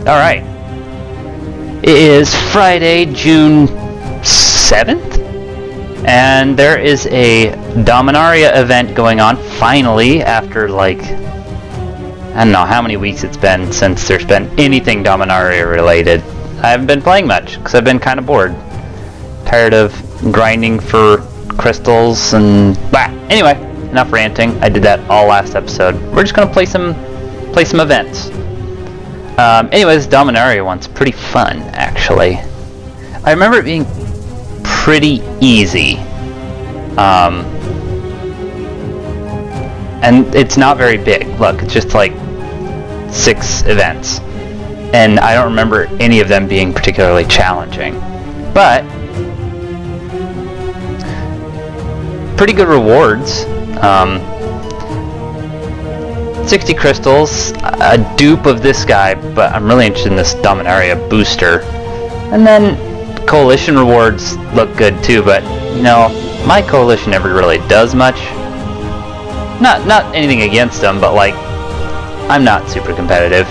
Alright. It is Friday, June 7th? And there is a Dominaria event going on, finally, after like, I don't know how many weeks it's been since there's been anything Dominaria related. I haven't been playing much, because I've been kind of bored. Tired of grinding for crystals and blah. Anyway, enough ranting. I did that all last episode. We're just gonna play some events. Anyways, Dominaria one's pretty fun, actually. I remember it being pretty easy. And it's not very big. Look, it's just like 6 events. And I don't remember any of them being particularly challenging. But pretty good rewards. 60 crystals, a dupe of this guy, but I'm really interested in this Dominaria booster. And then coalition rewards look good too, but you know, my coalition never really does much. Not anything against them, but like, I'm not super competitive.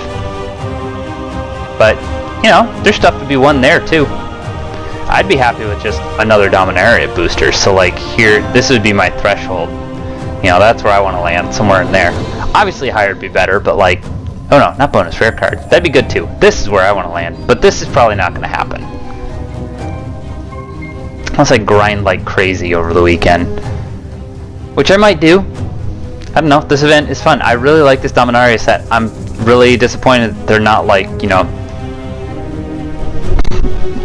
But, you know, there's stuff to be won there too. I'd be happy with just another Dominaria booster, so like here, this would be my threshold. You know, that's where I want to land, somewhere in there. Obviously higher would be better, but like, oh no, not bonus rare card. That'd be good too. This is where I want to land, but this is probably not going to happen. Unless I grind like crazy over the weekend. Which I might do. I don't know, this event is fun. I really like this Dominaria set. I'm really disappointed they're not like, you know,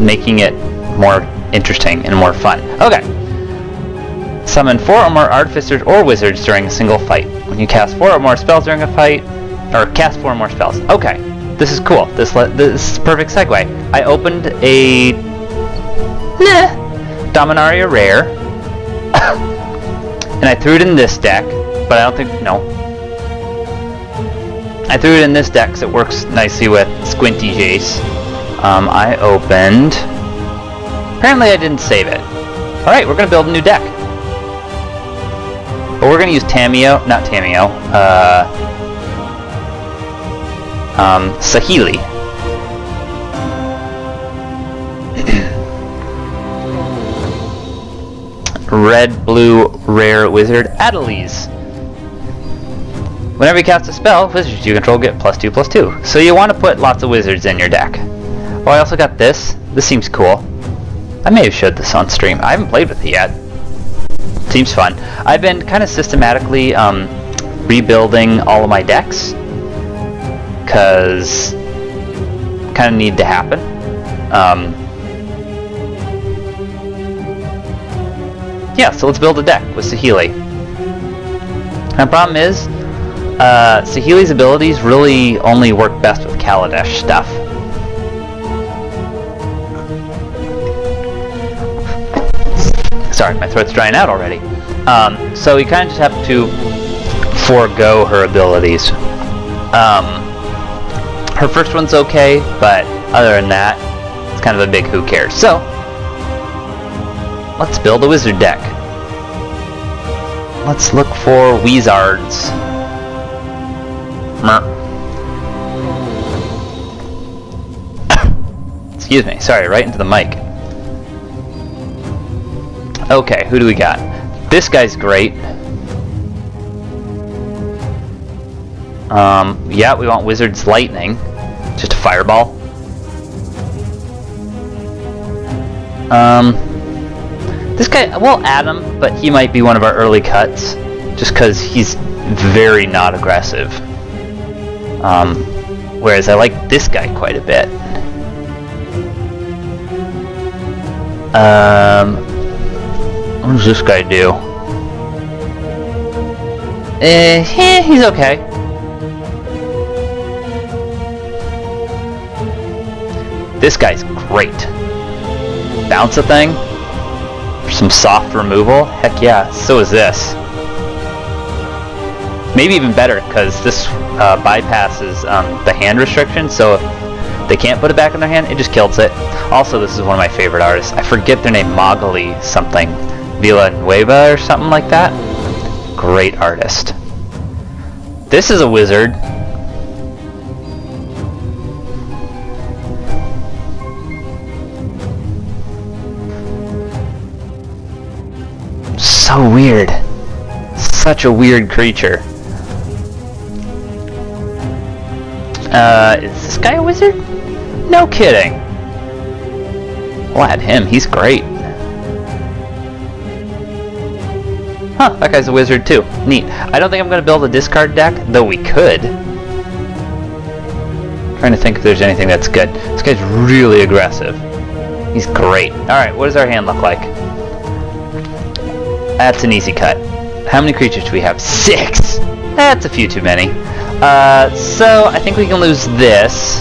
making it more interesting and more fun. Okay. Summon 4 or more artificers or wizards during a single fight. When you cast 4 or more spells during a fight, or cast 4 or more spells. Okay, this is cool. This is a perfect segue. I opened a Dominaria rare, and I threw it in this deck, but I don't think, no. I threw it in this deck because it works nicely with Squinty Jace. I opened, apparently I didn't save it. Alright, we're going to build a new deck. But we're going to use Saheeli. Red, blue, rare wizard, Adeliz. Whenever you cast a spell, wizards you control get +2/+2. So you want to put lots of wizards in your deck. Oh, I also got this. This seems cool. I may have showed this on stream. I haven't played with it yet. Seems fun. I've been kind of systematically rebuilding all of my decks, because kind of need to happen. Yeah, so let's build a deck with Saheeli. The problem is, Saheeli's abilities really only work best with Kaladesh stuff. Sorry, my throat's drying out already. So you kind of just have to forego her abilities. Her first one's okay, but other than that, it's kind of a big who cares. So, let's build a wizard deck. Let's look for wizards. Excuse me, sorry, right into the mic. Okay, who do we got? This guy's great. Yeah, we want Wizard's Lightning. Just a fireball. This guy, we'll add him, but he might be one of our early cuts, just because he's very not aggressive. Whereas I like this guy quite a bit. What does this guy do? He's okay. This guy's great. Bounce a thing? For some soft removal? Heck yeah, so is this. Maybe even better, because this bypasses the hand restriction, so if they can't put it back in their hand, it just kills it. Also, this is one of my favorite artists. I forget their name, Magali something. Villanueva or something like that. Great artist. This is a wizard. so weird. Such a weird creature. Is this guy a wizard? No kidding. We'll add him, he's great. Huh, that guy's a wizard too. Neat. I don't think I'm going to build a discard deck, though we could. Trying to think if there's anything that's good. This guy's really aggressive. He's great. Alright, what does our hand look like? That's an easy cut. How many creatures do we have? 6! That's a few too many. So I think we can lose this.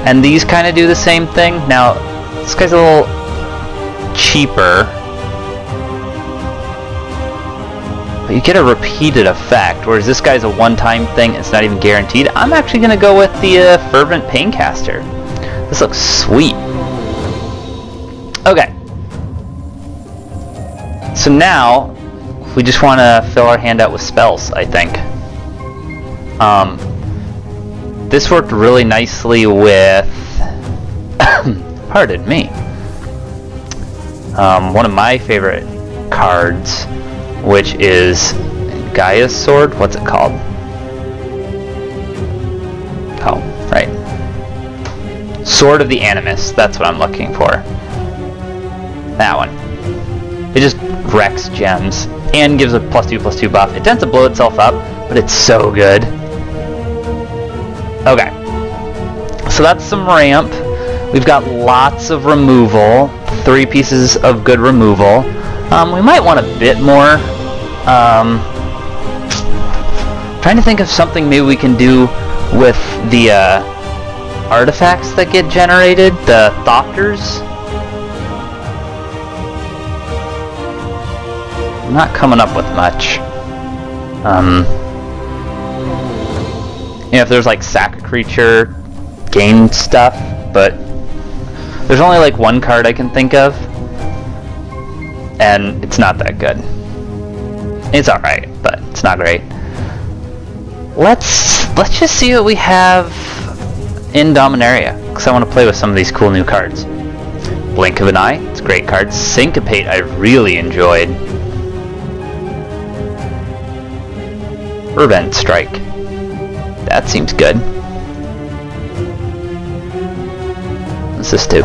And these kind of do the same thing. Now, this guy's a little cheaper. But you get a repeated effect, whereas this guy's a one-time thing, it's not even guaranteed. I'm actually going to go with the Fervent Paincaster. This looks sweet. Okay. So now, we just want to fill our hand out with spells, I think. This worked really nicely with... pardon me. One of my favorite cards, which is Gaia's Sword. What's it called? Oh, right. Sword of the Animus. That's what I'm looking for. That one. It just wrecks gems and gives a +2/+2 buff. It tends to blow itself up, but it's so good. Okay. So that's some ramp. We've got lots of removal. 3 pieces of good removal. We might want a bit more. Trying to think of something maybe we can do with the artifacts that get generated, the Thopters. I'm not coming up with much. You know, if there's like sack a creature, gain stuff, but there's only like one card I can think of. And it's not that good. It's alright, but it's not great. Let's just see what we have in Dominaria, because I want to play with some of these cool new cards. Blink of an Eye, it's a great card. Syncopate, I really enjoyed. Fervent Strike, that seems good. What's this do?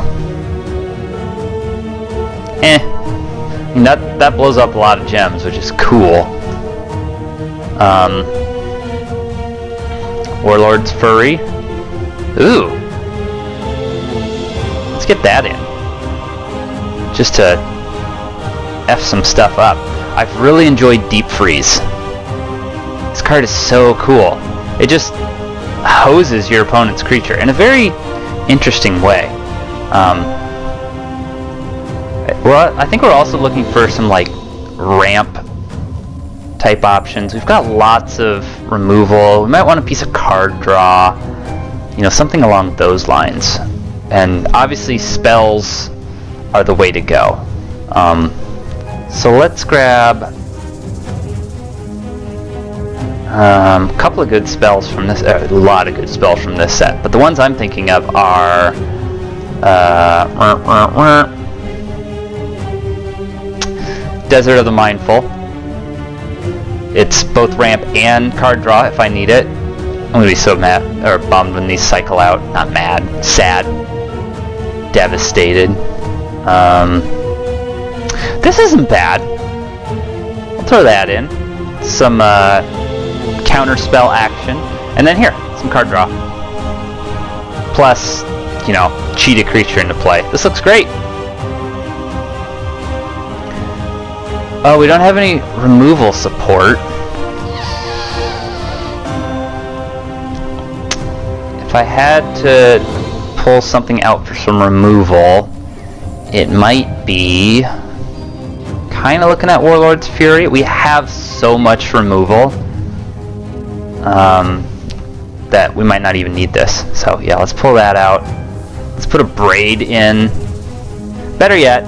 That blows up a lot of gems, which is cool. Warlord's Fury. Ooh. Let's get that in. Just to F some stuff up. I've really enjoyed Deep Freeze. This card is so cool. It just hoses your opponent's creature in a very interesting way. Well, I think we're also looking for some like ramp type options. We've got lots of removal. We might want a piece of card draw, you know, something along those lines. And obviously spells are the way to go. So let's grab a couple of good spells from this, a lot of good spells from this set, but the ones I'm thinking of are Desert of the Mindful. It's both ramp and card draw if I need it. I'm gonna be so mad or bummed when these cycle out. Not mad, sad, devastated. This isn't bad. I'll throw that in. Some counter spell action, and then here, some card draw. Plus, you know, cheat a creature into play. This looks great. Oh, we don't have any removal support. If I had to pull something out for some removal, it might be kind of looking at Warlord's Fury. We have so much removal that we might not even need this. So yeah, let's pull that out. Let's put a Braid in. Better yet,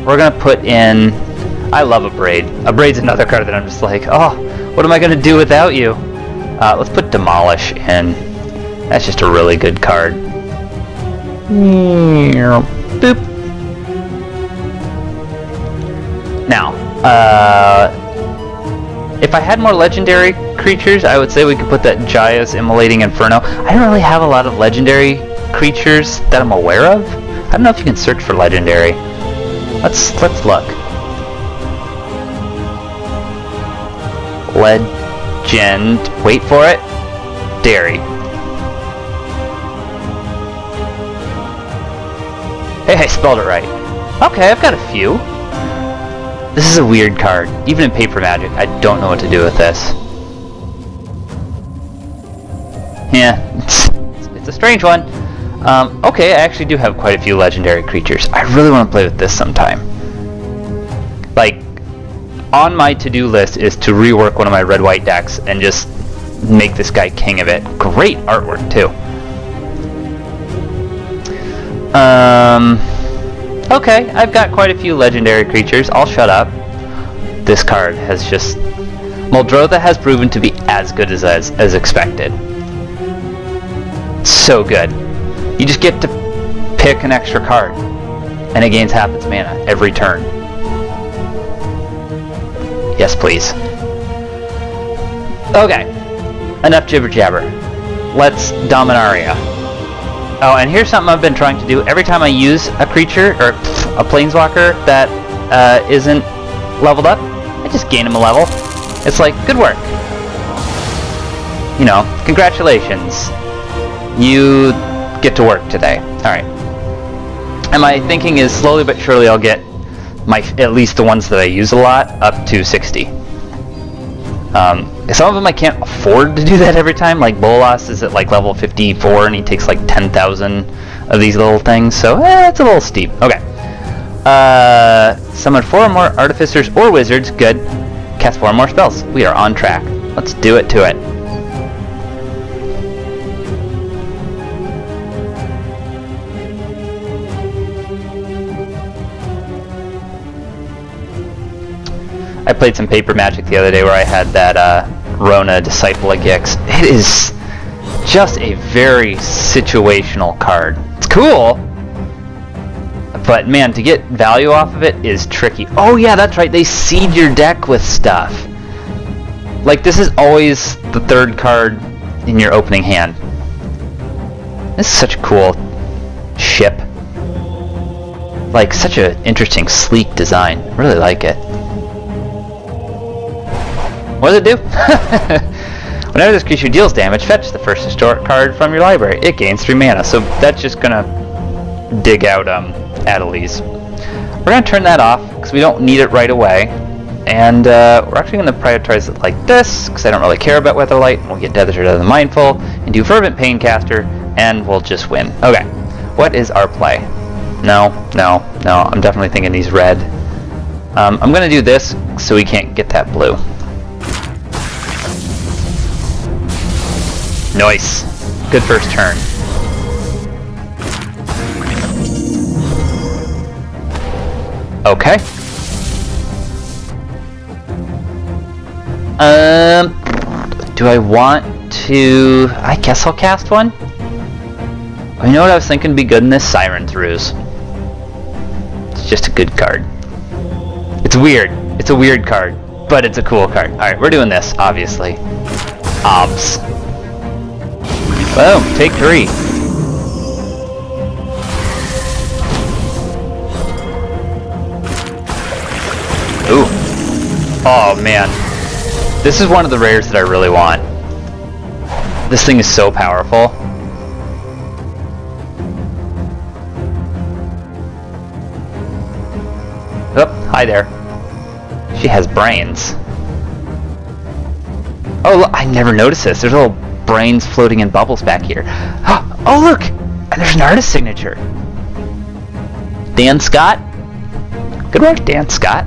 we're gonna put in... I love a Braid. A Braid's another card that I'm just like, oh, what am I gonna do without you? Let's put Demolish in. That's just a really good card. Boop. Now, If I had more legendary creatures, I would say we could put that Jaya's Immolating Inferno. I don't really have a lot of legendary creatures that I'm aware of. I don't know if you can search for legendary. Let's look. Legend. Wait for it. Dairy. Hey, I spelled it right. Okay, I've got a few. This is a weird card. Even in Paper Magic, I don't know what to do with this. Yeah, it's a strange one. Okay, I actually do have quite a few legendary creatures. I really want to play with this sometime. Like, on my to-do list is to rework one of my red-white decks and just make this guy king of it. Great artwork, too. Okay, I've got quite a few legendary creatures. I'll shut up. This card has just... Muldrotha has proven to be as good as expected. So good. You just get to pick an extra card, and it gains half its mana every turn. Yes, please. Okay, enough jibber jabber. Let's Dominaria. Oh, and here's something I've been trying to do. Every time I use a creature, or a planeswalker that isn't leveled up, I just gain him a level. It's like, good work. You know, congratulations. You get to work today. Alright. And my thinking is slowly but surely I'll get at least the ones that I use a lot up to 60. Some of them I can't afford to do that every time, like Bolas is at like level 54 and he takes like 10,000 of these little things, so it's a little steep. Okay. Summon 4 or more Artificers or Wizards, good. Cast 4 or more spells. We are on track. Let's do it to it. I played some Paper Magic the other day where I had that Rona Disciple of Gix. It is just a very situational card. It's cool, but man, to get value off of it is tricky. Oh yeah, that's right, they seed your deck with stuff. Like, this is always the third card in your opening hand. This is such a cool ship. Like, such an interesting, sleek design. I really like it. What does it do? Whenever this creature deals damage, fetch the first historic card from your library. It gains 3 mana, so that's just gonna dig out Adeliz. We're gonna turn that off because we don't need it right away, and we're actually gonna prioritize it like this because I don't really care about Weatherlight. And we'll get Desert of the Mindful and do Fervent Paincaster, and we'll just win. Okay, what is our play? No. I'm definitely thinking he's red. I'm gonna do this so we can't get that blue. Nice. Good first turn. Okay. Do I want to... I guess I'll cast one? You know what I was thinking would be good in this? Siren's Ruse. It's just a good card. It's weird. It's a weird card, but it's a cool card. Alright, we're doing this, obviously. Obs. Boom, take 3. Ooh. Oh man. This is one of the rares that I really want. This thing is so powerful. Oh, hi there. She has brains. Oh, look, I never noticed this. There's little brains floating in bubbles back here. Oh, look! And there's an artist signature. Dan Scott? Good work, Dan Scott.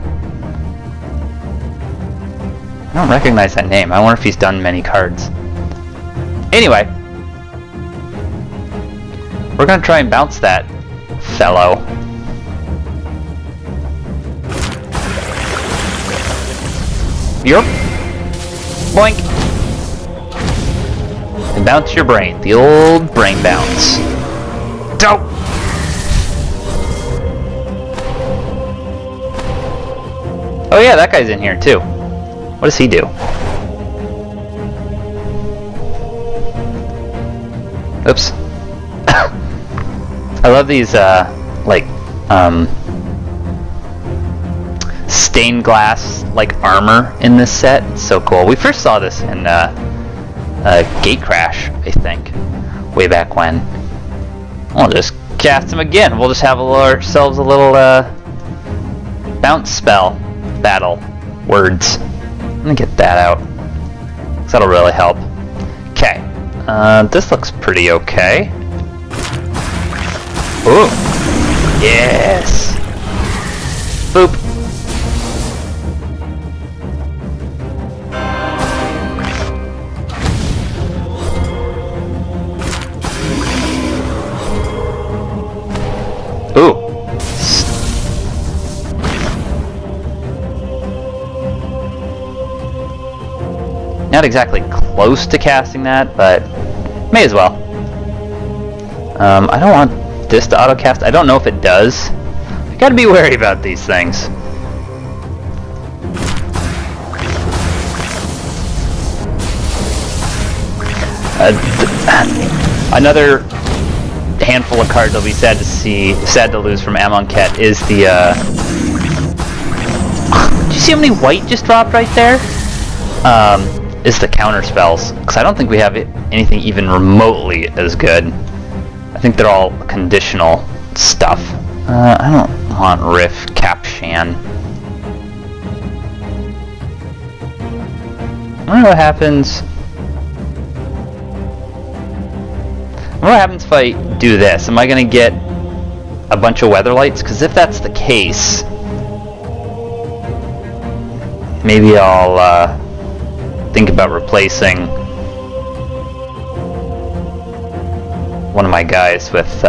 I don't recognize that name. I wonder if he's done many cards. Anyway. We're gonna try and bounce that fellow. Yup. Boink. And bounce your brain. The old brain bounce. Dope! Oh yeah, that guy's in here too. What does he do? Oops. I love these, like, stained glass, like, armor in this set. It's so cool. We first saw this in, Gate Crash, I think, way back when. We'll just cast him again. We'll just have ourselves a little, bounce spell battle. Words. Let me get that out. 'Cause that'll really help. Okay. This looks pretty okay. Ooh. Yes. Boop. Ooh. Not exactly close to casting that, but may as well. I don't want this to auto-cast. I don't know if it does. I gotta be wary about these things. Another handful of cards I'll be sad to lose from Amonkhet is the, did you see how many white just dropped right there? Is the counter spells, because I don't think we have anything even remotely as good. I think they're all conditional stuff. I don't want Riff, Capshan. I wonder what happens. What happens if I do this? Am I going to get a bunch of Weatherlights? Because if that's the case, maybe I'll think about replacing one of my guys with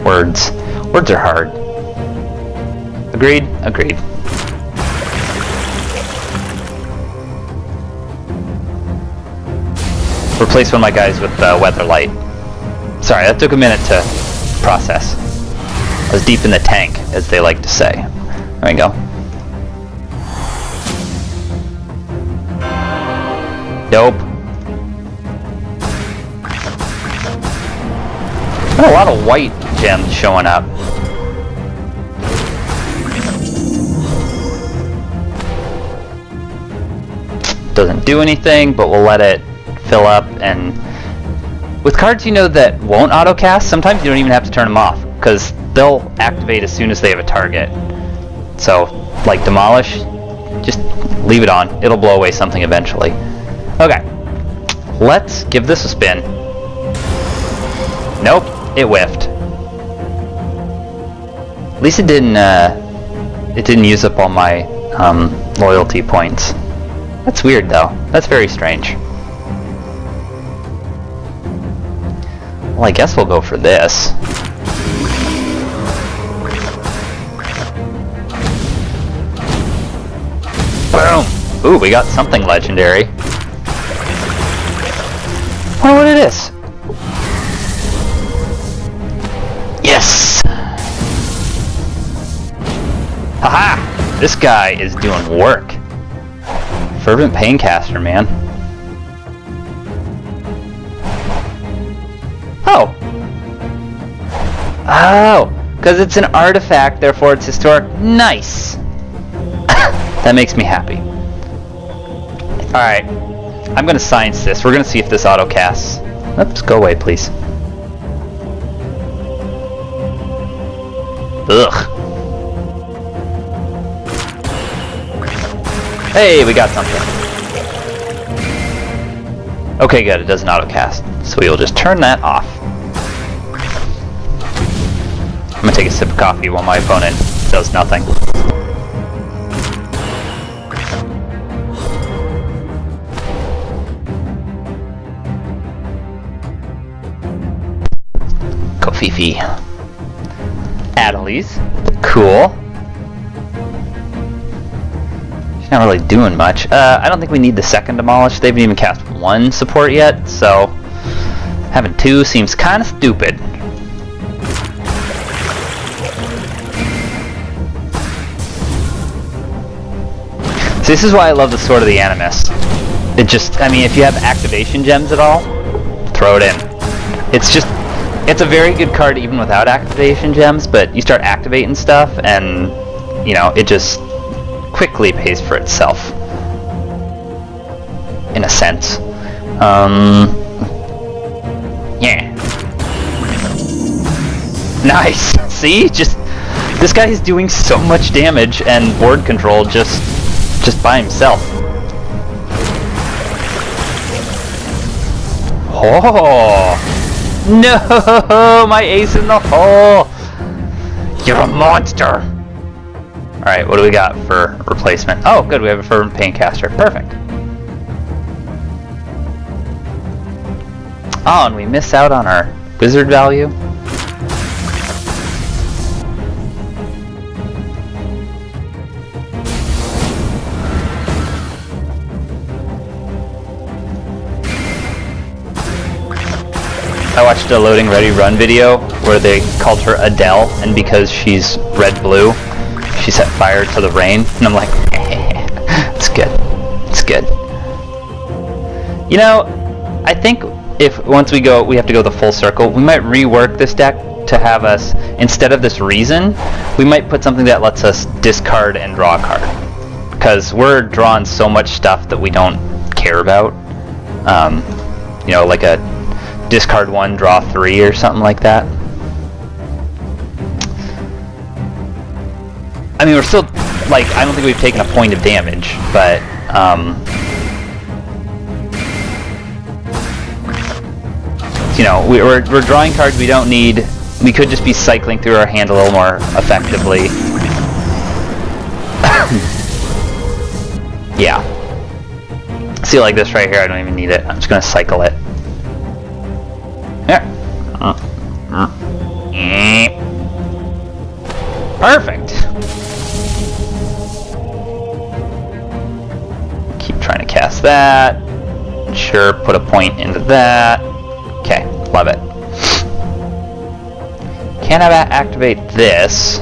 words. Words are hard. Agreed? Agreed. Replace one of my guys with Weatherlight. Sorry, that took a minute to process. I was deep in the tank, as they like to say. There we go. Nope. Got a lot of white gems showing up. Doesn't do anything, but we'll let it fill up. And with cards you know that won't auto-cast, sometimes you don't even have to turn them off, because they'll activate as soon as they have a target. So, like Demolish, just leave it on. It'll blow away something eventually. Okay, let's give this a spin. Nope, it whiffed. At least it didn't use up all my loyalty points. That's weird though. That's very strange. Well, I guess we'll go for this. Boom! Ooh, we got something legendary. I wonder what it is. Yes! Haha! This guy is doing work. Fervent Paincaster, man. Oh! Oh! Because it's an artifact, therefore it's historic. Nice! That makes me happy. Alright. I'm gonna science this. We're gonna see if this auto-casts. Oops, go away, please. Ugh. Hey, we got something. Okay, good. It doesn't auto-cast. So we will just turn that off. I'm gonna take a sip of coffee while my opponent does nothing. Kofifi. Adelies. Cool. She's not really doing much. I don't think we need the second Demolish. They haven't even cast one support yet, so having two seems kind of stupid. this is why I love the Sword of the Animus. It just, I mean, if you have activation gems at all, throw it in. It's a very good card even without activation gems, but you start activating stuff and, you know, it just quickly pays for itself. In a sense. Yeah. Nice! See? This guy is doing so much damage and board control just by himself. Oh! No! My ace in the hole! You're a monster! Alright, what do we got for replacement? Oh, good, we have a Fervent Paincaster. Perfect. Oh, and we miss out on our wizard value. I watched a Loading Ready Run video where they called her Adele, and because she's red-blue, she set fire to the rain, and I'm like, it's good. It's good. You know, I think if once we have to go the full circle, we might rework this deck to have us, instead of this reason, we might put something that lets us discard and draw a card. Because we're drawing so much stuff that we don't care about. You know, like a discard 1, draw 3 or something like that. I mean, we're still, like, I don't think we've taken a point of damage, but, you know, we're drawing cards we don't need. We could just be cycling through our hand a little more effectively. Yeah. See, like this right here, I don't even need it. I'm just gonna cycle it. There. Perfect. Keep trying to cast that. Sure, put a point into that. Okay, love it. Can I activate this?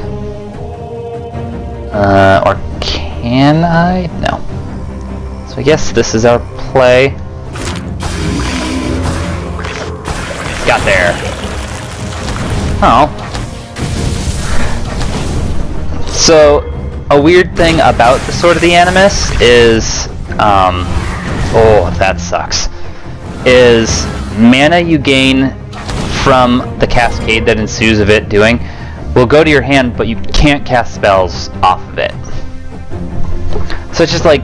Or can I? No. So I guess this is our play. Got there. Oh. So, a weird thing about the Sword of the Animus is, oh, that sucks, is mana you gain from the cascade that ensues of it doing will go to your hand, but you can't cast spells off of it. So it's just like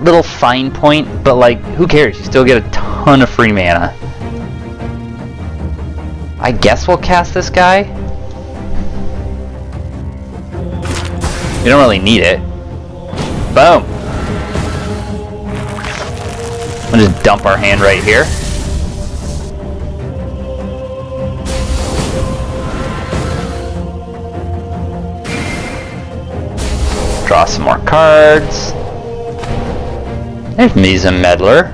little fine point, but like, who cares? You still get a ton of free mana. I guess we'll cast this guy. We don't really need it. Boom. We'll just dump our hand right here. Draw some more cards. There's Misa Meddler.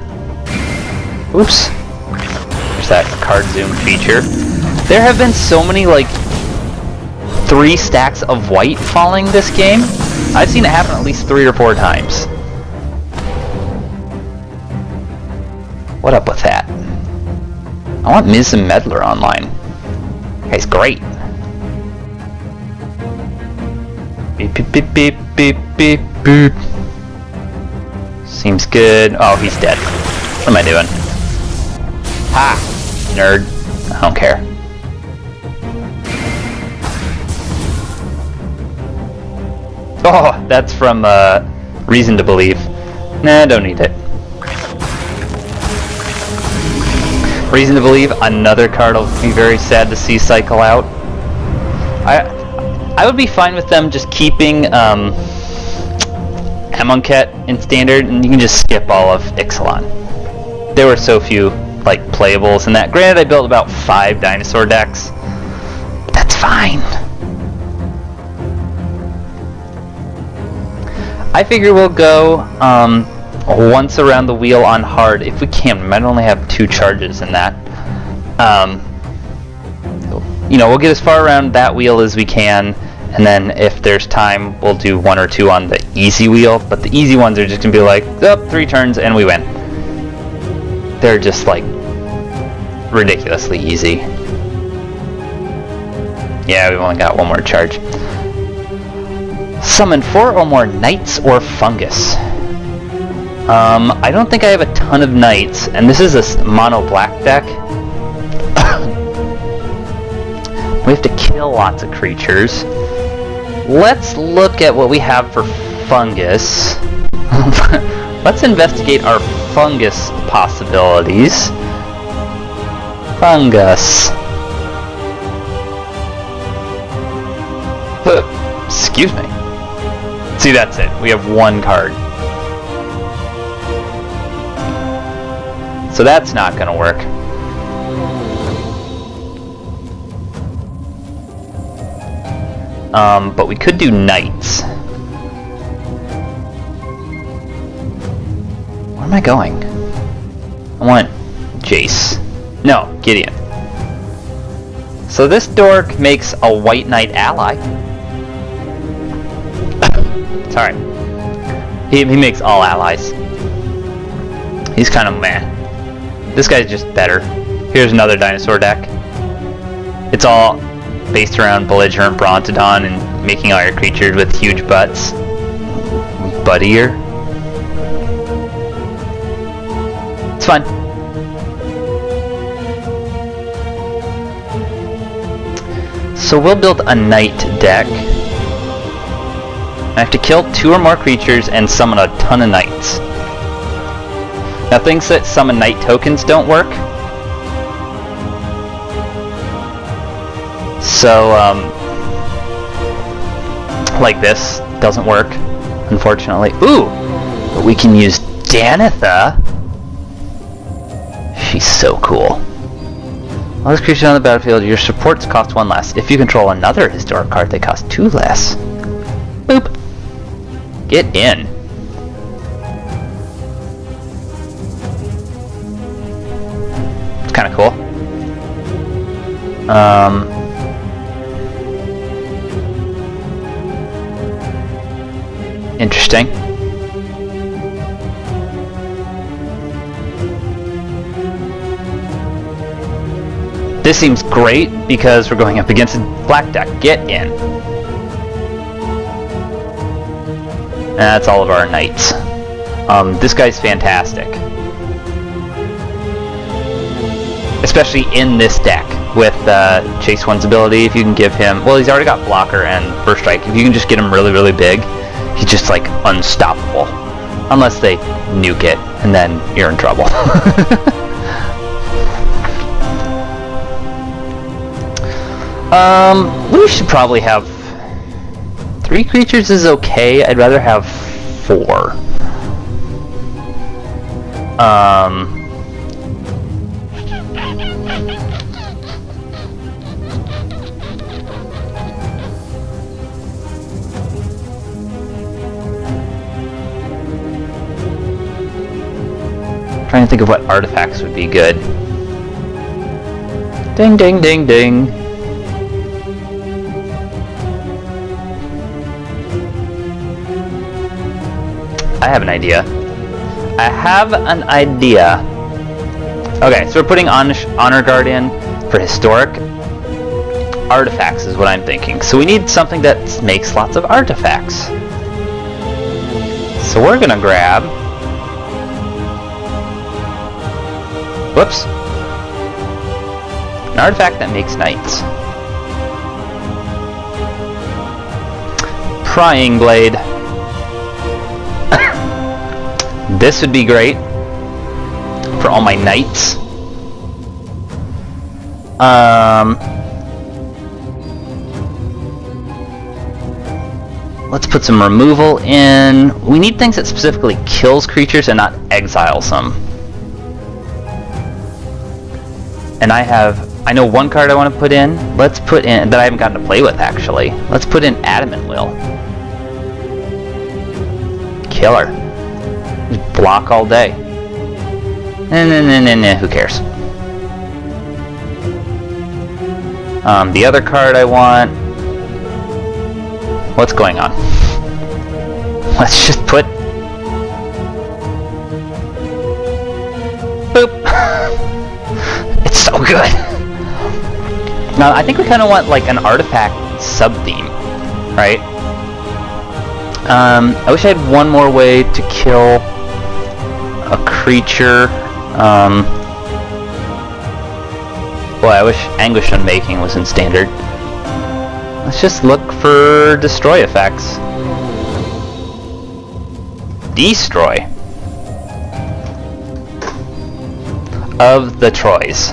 Oops. There's that card zoom feature. There have been so many, like, 3 stacks of white falling this game. I've seen it happen at least 3 or 4 times. What up with that? I want Misa Meddler online. Guy's great. Beep beep beep beep beep beep beep. Seems good. Oh, he's dead. What am I doing? Ha! Nerd. I don't care. Oh, that's from Reason to Believe. Nah, don't need it. Reason to Believe, another card I'll be very sad to see cycle out. I would be fine with them just keeping Amonkhet in Standard, and you can just skip all of Ixalan. There were so few, like, playables in that. Granted, I built about 5 dinosaur decks, but that's fine. I figure we'll go once around the wheel on hard if we can. We might only have 2 charges in that. You know, we'll get as far around that wheel as we can, And then if there's time, we'll do 1 or 2 on the easy wheel. But the easy ones are just gonna be like, oh, 3 turns and we win. They're just like ridiculously easy. Yeah, we've only got 1 more charge. Summon 4 or more knights or fungus. I don't think I have a ton of knights, and this is a mono black deck. We have to kill lots of creatures. Let's look at what we have for fungus. Let's investigate our fungus possibilities. Fungus. Excuse me. See, that's it. We have 1 card. So that's not gonna work. But we could do knights. Where am I going? I want Jace. No, Gideon. So this dork makes a white knight ally. Sorry. He makes all allies. He's kind of meh. This guy's just better. Here's another dinosaur deck. It's all based around belligerent Brontodon and making all your creatures with huge butts buttier. It's fun. So we'll build a knight deck. I have to kill 2 or more creatures and summon a ton of knights. Now things that summon knight tokens don't work. So, like this doesn't work, unfortunately. Ooh! But we can use Danitha. She's so cool. All those creatures on the battlefield, your supports cost 1 less. If you control another historic card, they cost 2 less. Boop! Get in. It's kind of cool. Interesting. This seems great because we're going up against a black deck. Get in. And that's all of our knights. This guy's fantastic. Especially in this deck with Chase 1's ability. If you can give him... Well, he's already got blocker and first strike. If you can just get him really, really big, he's just like unstoppable. Unless they nuke it, and then you're in trouble. We should probably have 3 creatures is okay. I'd rather have 4. Trying to think of what artifacts would be good. Ding, ding, ding, ding. I have an idea. Okay, so we're putting Honor Guard in for historic. Artifacts is what I'm thinking. So we need something that makes lots of artifacts. So we're gonna grab... Whoops. An artifact that makes knights. Prying Blade. This would be great for all my knights. Let's put some removal in. We need things that specifically kills creatures and not exiles them. And I know 1 card I want to put in. Let's put in, that I haven't gotten to play with actually. Let's put in Adamant Will. Killer. Just block all day. Nah, who cares? The other card I want... What's going on? Let's just put... Boop! It's so good! Now, I think we kind of want, like, an artifact sub-theme, right? I wish I had one more way to kill a creature. Boy, I wish Anguish Unmaking was in Standard. Let's just look for destroy effects. Destroy. Of the Troys.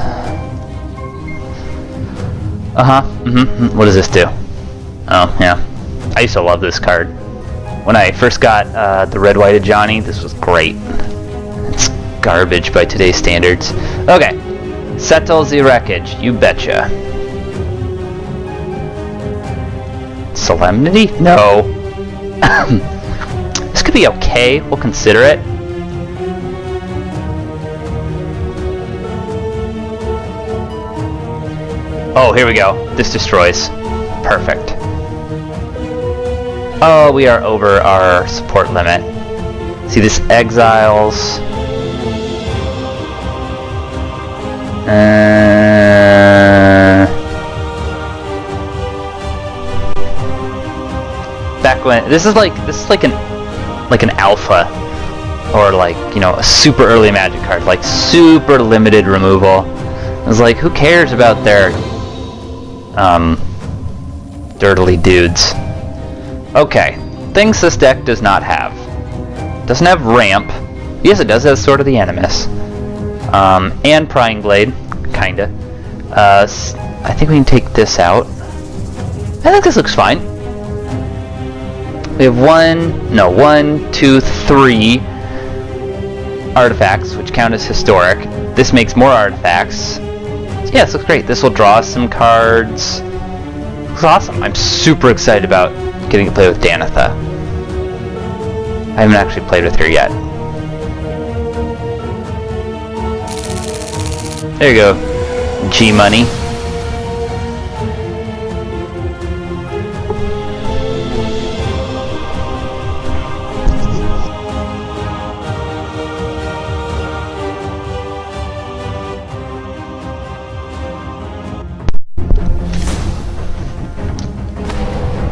What does this do? Oh, yeah. I used to love this card. When I first got the red-whited Johnny, this was great. It's garbage by today's standards. Okay. Settle the wreckage. You betcha. Solemnity? No. This could be okay. We'll consider it. Oh, here we go. This destroys. Perfect. Oh, we are over our support limit. See, this exiles. Back when this is like an alpha, or like, you know, a super early Magic card, like super limited removal. I was like, who cares about their dirtily dudes? Okay, things this deck does not have. Doesn't have ramp. Yes, it does have Sword of the Animus. And Prying Blade, kinda. I think we can take this out. I think this looks fine. We have 1, 2, 3 artifacts, which count as historic. This makes more artifacts. So yeah, this looks great. This will draw us some cards. Looks awesome. I'm super excited about getting to play with Danitha. I haven't actually played with her yet. There you go, G-Money.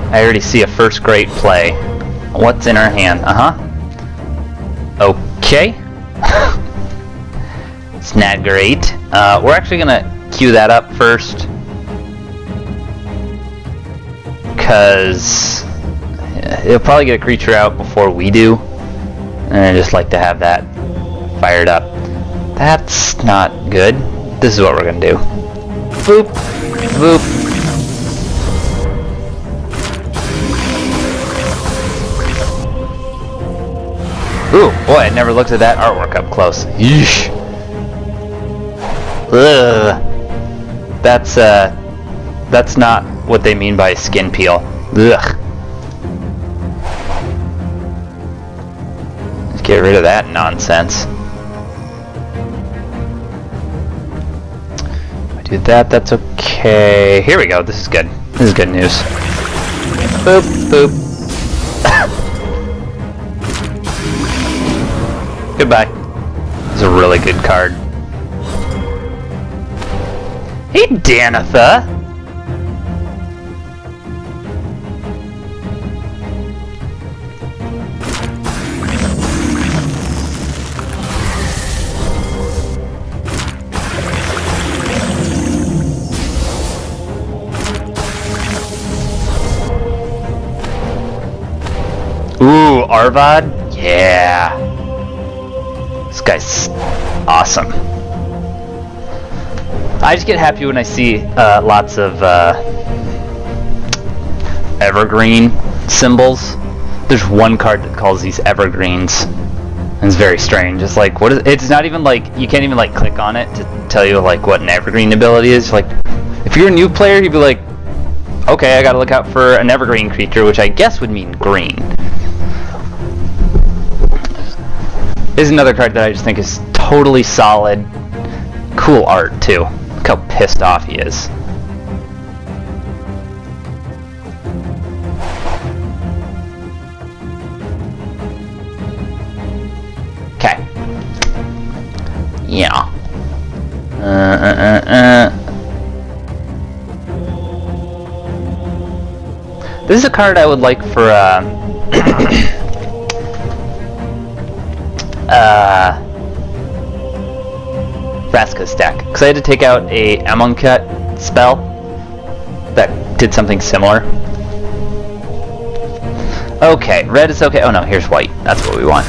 I already see a first great play. What's in our hand? Okay. It's not great. We're actually gonna queue that up first, because it'll probably get a creature out before we do, and I just like to have that fired up. That's not good. This is what we're gonna do. Boop, boop. Ooh, boy, I never looked at that artwork up close. Yeesh. Ugh. That's not what they mean by skin peel. Ugh. Let's get rid of that nonsense. If I do that, that's okay. Here we go, this is good. This is good news. Boop, boop. Goodbye. This is a really good card. Hey, Danitha! Ooh, Arvad? Yeah. This guy's awesome. I just get happy when I see lots of evergreen symbols. There's one card that calls these evergreens, and it's very strange. It's like, what is? It's not even like, you can't even like click on it to tell you like what an evergreen ability is. Like, if you're a new player, you'd be like, okay, I gotta look out for an evergreen creature, which I guess would mean green. This is another card that I just think is totally solid. Cool art too. Look how pissed off he is. This is a card I would like for Vraska's deck, because I had to take out a Amonkhet spell that did something similar. Okay, red is okay. Oh no, here's white. That's what we want.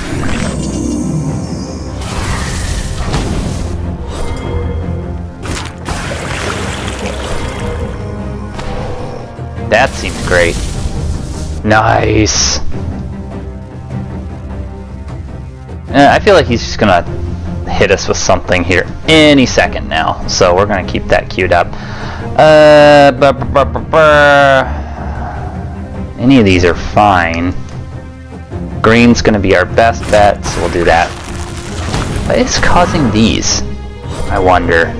That seems great. Nice. I feel like he's just gonna hit us with something here any second now, so we're gonna keep that queued up. Any of these are fine. Green's gonna be our best bet, so we'll do that. What is causing these? I wonder.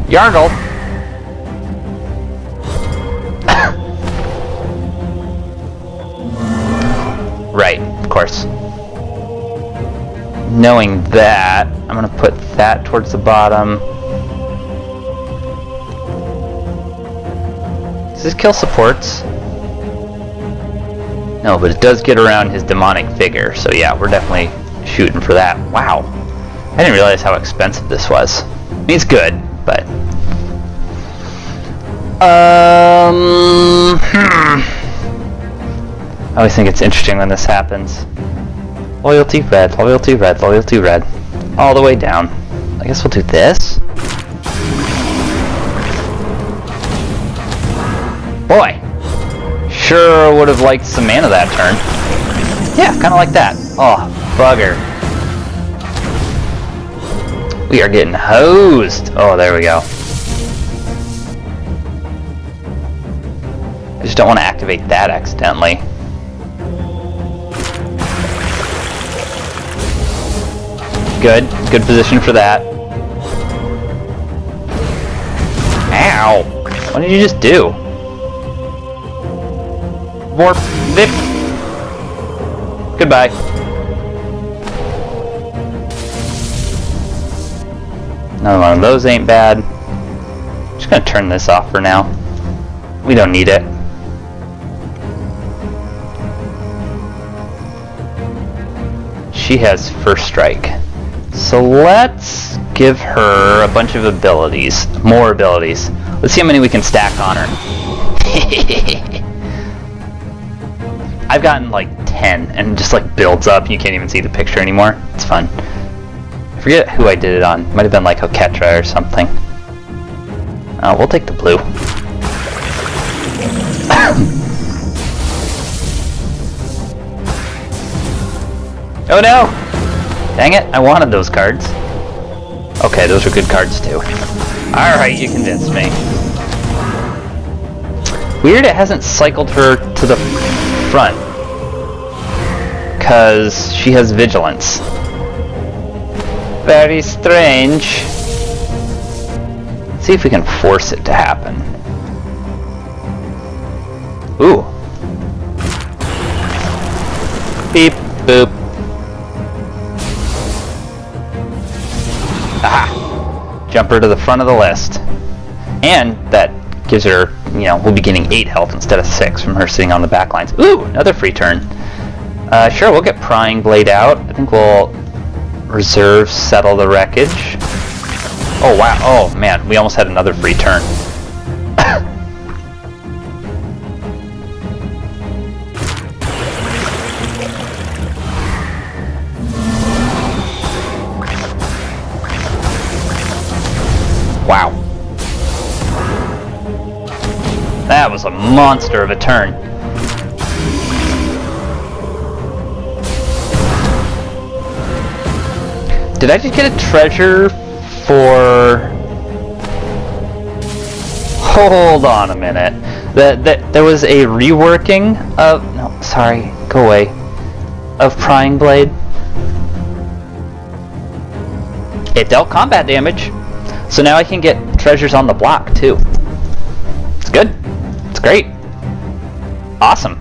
Yargle! Right, of course. Knowing that, I'm gonna put that towards the bottom. Does this kill supports? No, but it does get around his demonic figure, so yeah, we're definitely shooting for that. Wow. I didn't realize how expensive this was. I mean, it's good, but... I always think it's interesting when this happens. Loyalty red, loyalty red, loyalty red. All the way down. I guess we'll do this. Boy! Sure would have liked some mana that turn. Yeah, kind of like that. Oh, bugger. We are getting hosed. Oh, there we go. I just don't want to activate that accidentally. Good. Good position for that. Ow! What did you just do? Warp. Vip. Goodbye. Another one of those ain't bad. Just gonna turn this off for now. We don't need it. She has first strike. So let's give her a bunch of abilities. More abilities. Let's see how many we can stack on her. I've gotten like 10 and it just like builds up. You can't even see the picture anymore. It's fun. I forget who I did it on. Might have been like Oketra or something. We'll take the blue. Oh no! Dang it, I wanted those cards. Okay, those are good cards too. Alright, you convinced me. Weird it hasn't cycled her to the front. Because she has vigilance. Very strange. Let's see if we can force it to happen. Ooh. Beep, boop. Aha! Jump her to the front of the list. And that gives her, you know, we'll be getting 8 health instead of 6 from her sitting on the back lines. Ooh, another free turn. Sure, we'll get Prying Blade out. I think we'll reserve Settle the Wreckage. Oh, wow. Oh, man, we almost had another free turn. Wow. That was a monster of a turn. Did I just get a treasure for... Hold on a minute. There was a reworking of... No, sorry. Go away. Of Prying Blade. It dealt combat damage. So now I can get treasures on the block, too. It's good. It's great. Awesome.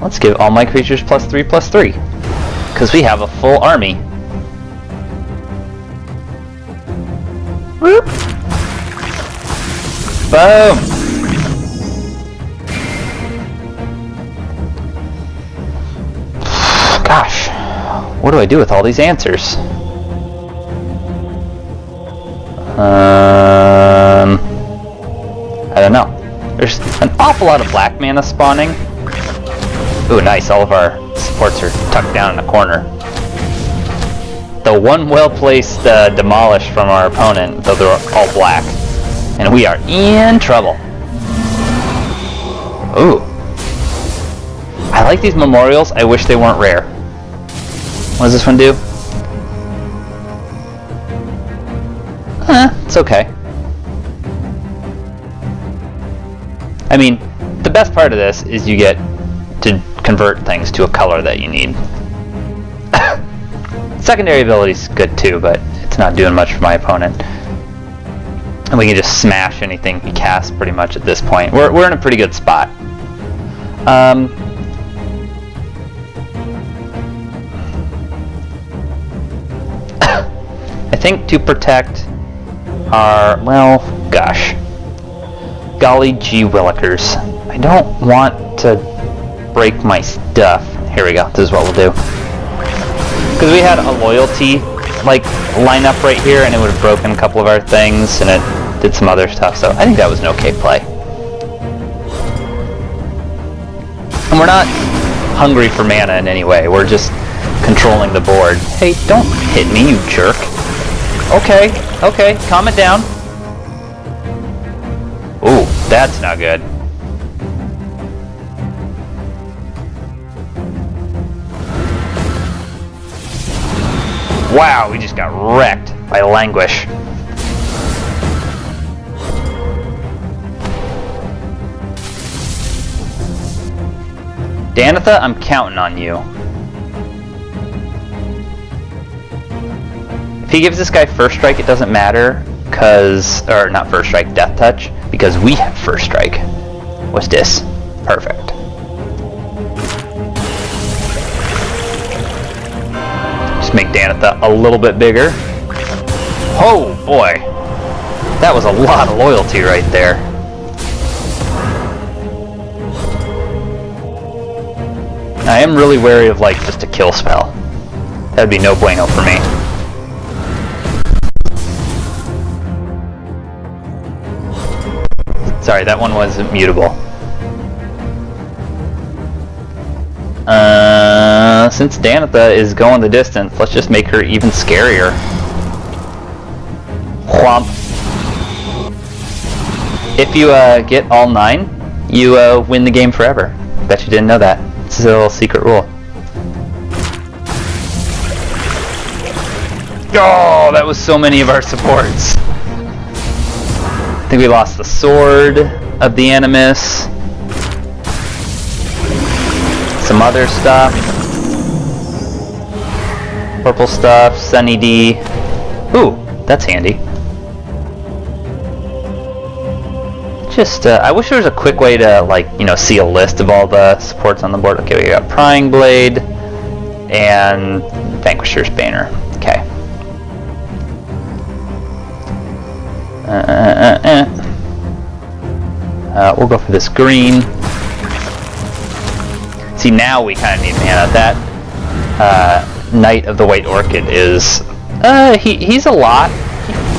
Let's give all my creatures +3/+3. Because we have a full army. Whoop! Boom! Gosh, what do I do with all these answers? I don't know. There's an awful lot of black mana spawning. Ooh, nice. All of our supports are tucked down in a corner. The one well-placed demolish from our opponent, though they're all black. And we are in trouble. Ooh. I like these memorials. I wish they weren't rare. What does this one do? It's okay. I mean, the best part of this is you get to convert things to a color that you need. Secondary ability's good too, but it's not doing much for my opponent. And we can just smash anything he casts pretty much at this point. We're in a pretty good spot. I think to protect our, well, gosh. Golly gee willikers. I don't want to break my stuff. Here we go. This is what we'll do. Because we had a loyalty like line up right here, and it would have broken a couple of our things, and it did some other stuff. So I think that was an okay play. And we're not hungry for mana in any way. We're just controlling the board. Hey, don't hit me, you jerk. Okay, okay, calm it down. Ooh, that's not good. Wow, we just got wrecked by Languish. Danitha, I'm counting on you. If he gives this guy first strike, it doesn't matter, because, or not first strike, death touch, because we have first strike. What's this? Perfect. Just make Danitha a little bit bigger. Oh boy, that was a lot of loyalty right there. I am really wary of like just a kill spell. That'd be no bueno for me. Sorry, that one was mutable. Since Danitha is going the distance, let's just make her even scarier. Whomp. If you get all 9, you win the game forever. Bet you didn't know that. This is a little secret rule. Oh, that was so many of our supports. I think we lost the sword of the Animus. Some other stuff. Purple stuff, Sunny D. Ooh, that's handy. Just, I wish there was a quick way to, like, you know, see a list of all the supports on the board. Okay, we got Prying Blade and Vanquisher's Banner. Okay. We'll go for this green. See, now we kind of need mana. That Knight of the White Orchid is, he's a lot.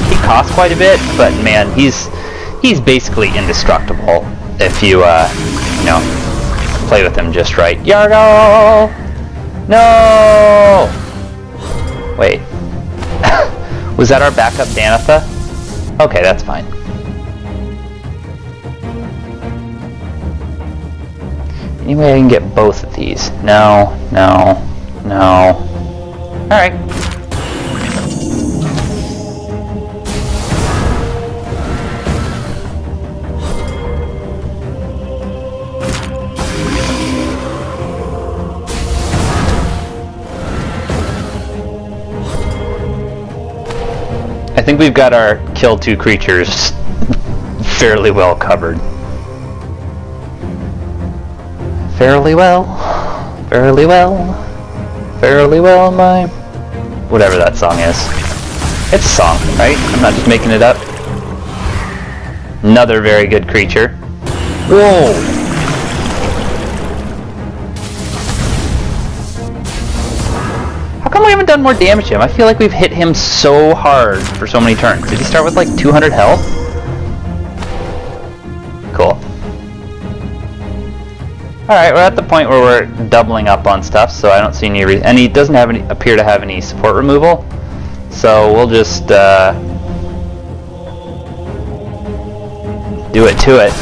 He costs quite a bit, but man, he's basically indestructible if you, you know, play with him just right. Yargo! No! Wait. Was that our backup Danitha? Okay, that's fine. Any way I can get both of these? No, no, no. Alright. I think we've got our kill 2 creatures fairly well covered. Fairly well. Fairly well. Fairly well, my... Whatever that song is. It's a song, right? I'm not just making it up. Another very good creature. Whoa! How come we haven't done more damage to him? I feel like we've hit him so hard for so many turns. Did he start with like 200 health? Cool. Alright, we're at the point where we're doubling up on stuff, so I don't see any reason. And he doesn't have any, appear to have any support removal. So we'll just do it to it.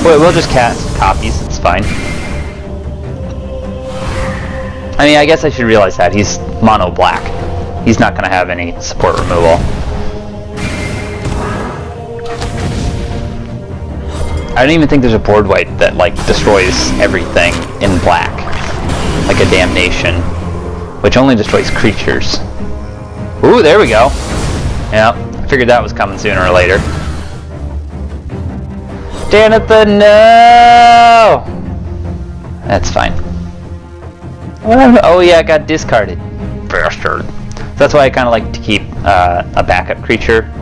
We'll just cast copies, it's fine. I mean, I guess I should realize that. He's mono black. He's not going to have any support removal. I don't even think there's a board wipe that, like, destroys everything in black. Like a damnation. Which only destroys creatures. Ooh, there we go. Yeah, I figured that was coming sooner or later. Jonathan, no! That's fine. Oh yeah, I got discarded. Bastard. That's why I kind of like to keep a backup creature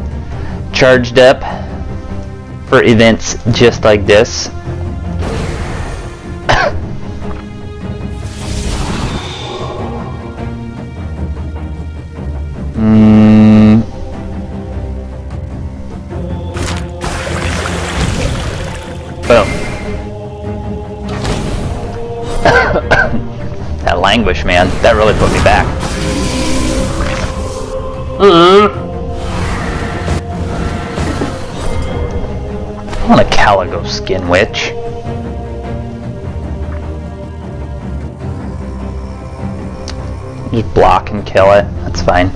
charged up for events just like this. Boom. That languish, man. That really put me back. I want a Caligo Skin Witch. Just block and kill it. That's fine.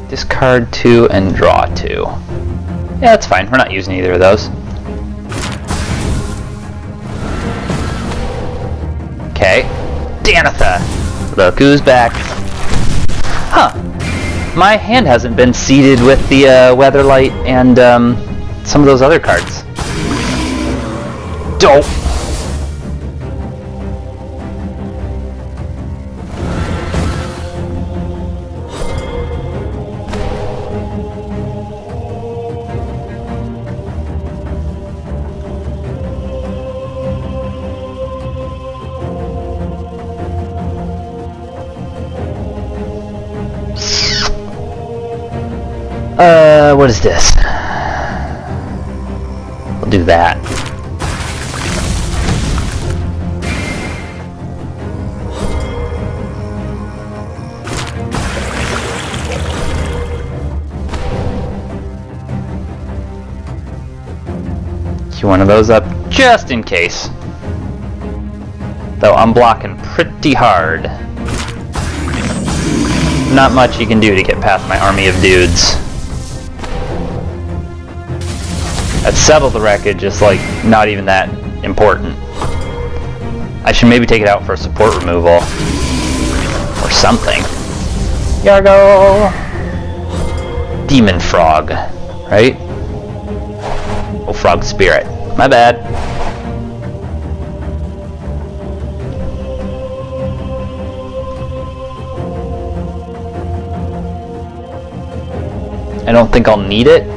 Discard 2 and draw 2. Yeah, that's fine. We're not using either of those. Okay. Danitha! Look who's back. Huh. My hand hasn't been seeded with the Weatherlight and some of those other cards. Dope! What is this? We'll do that. Queue one of those up just in case. Though I'm blocking pretty hard. Not much you can do to get past my army of dudes. That Settle the Wreckage is like not even that important. I should maybe take it out for a support removal. Or something. Yargo! Demon Frog, right? Oh, Frog Spirit. My bad. I don't think I'll need it.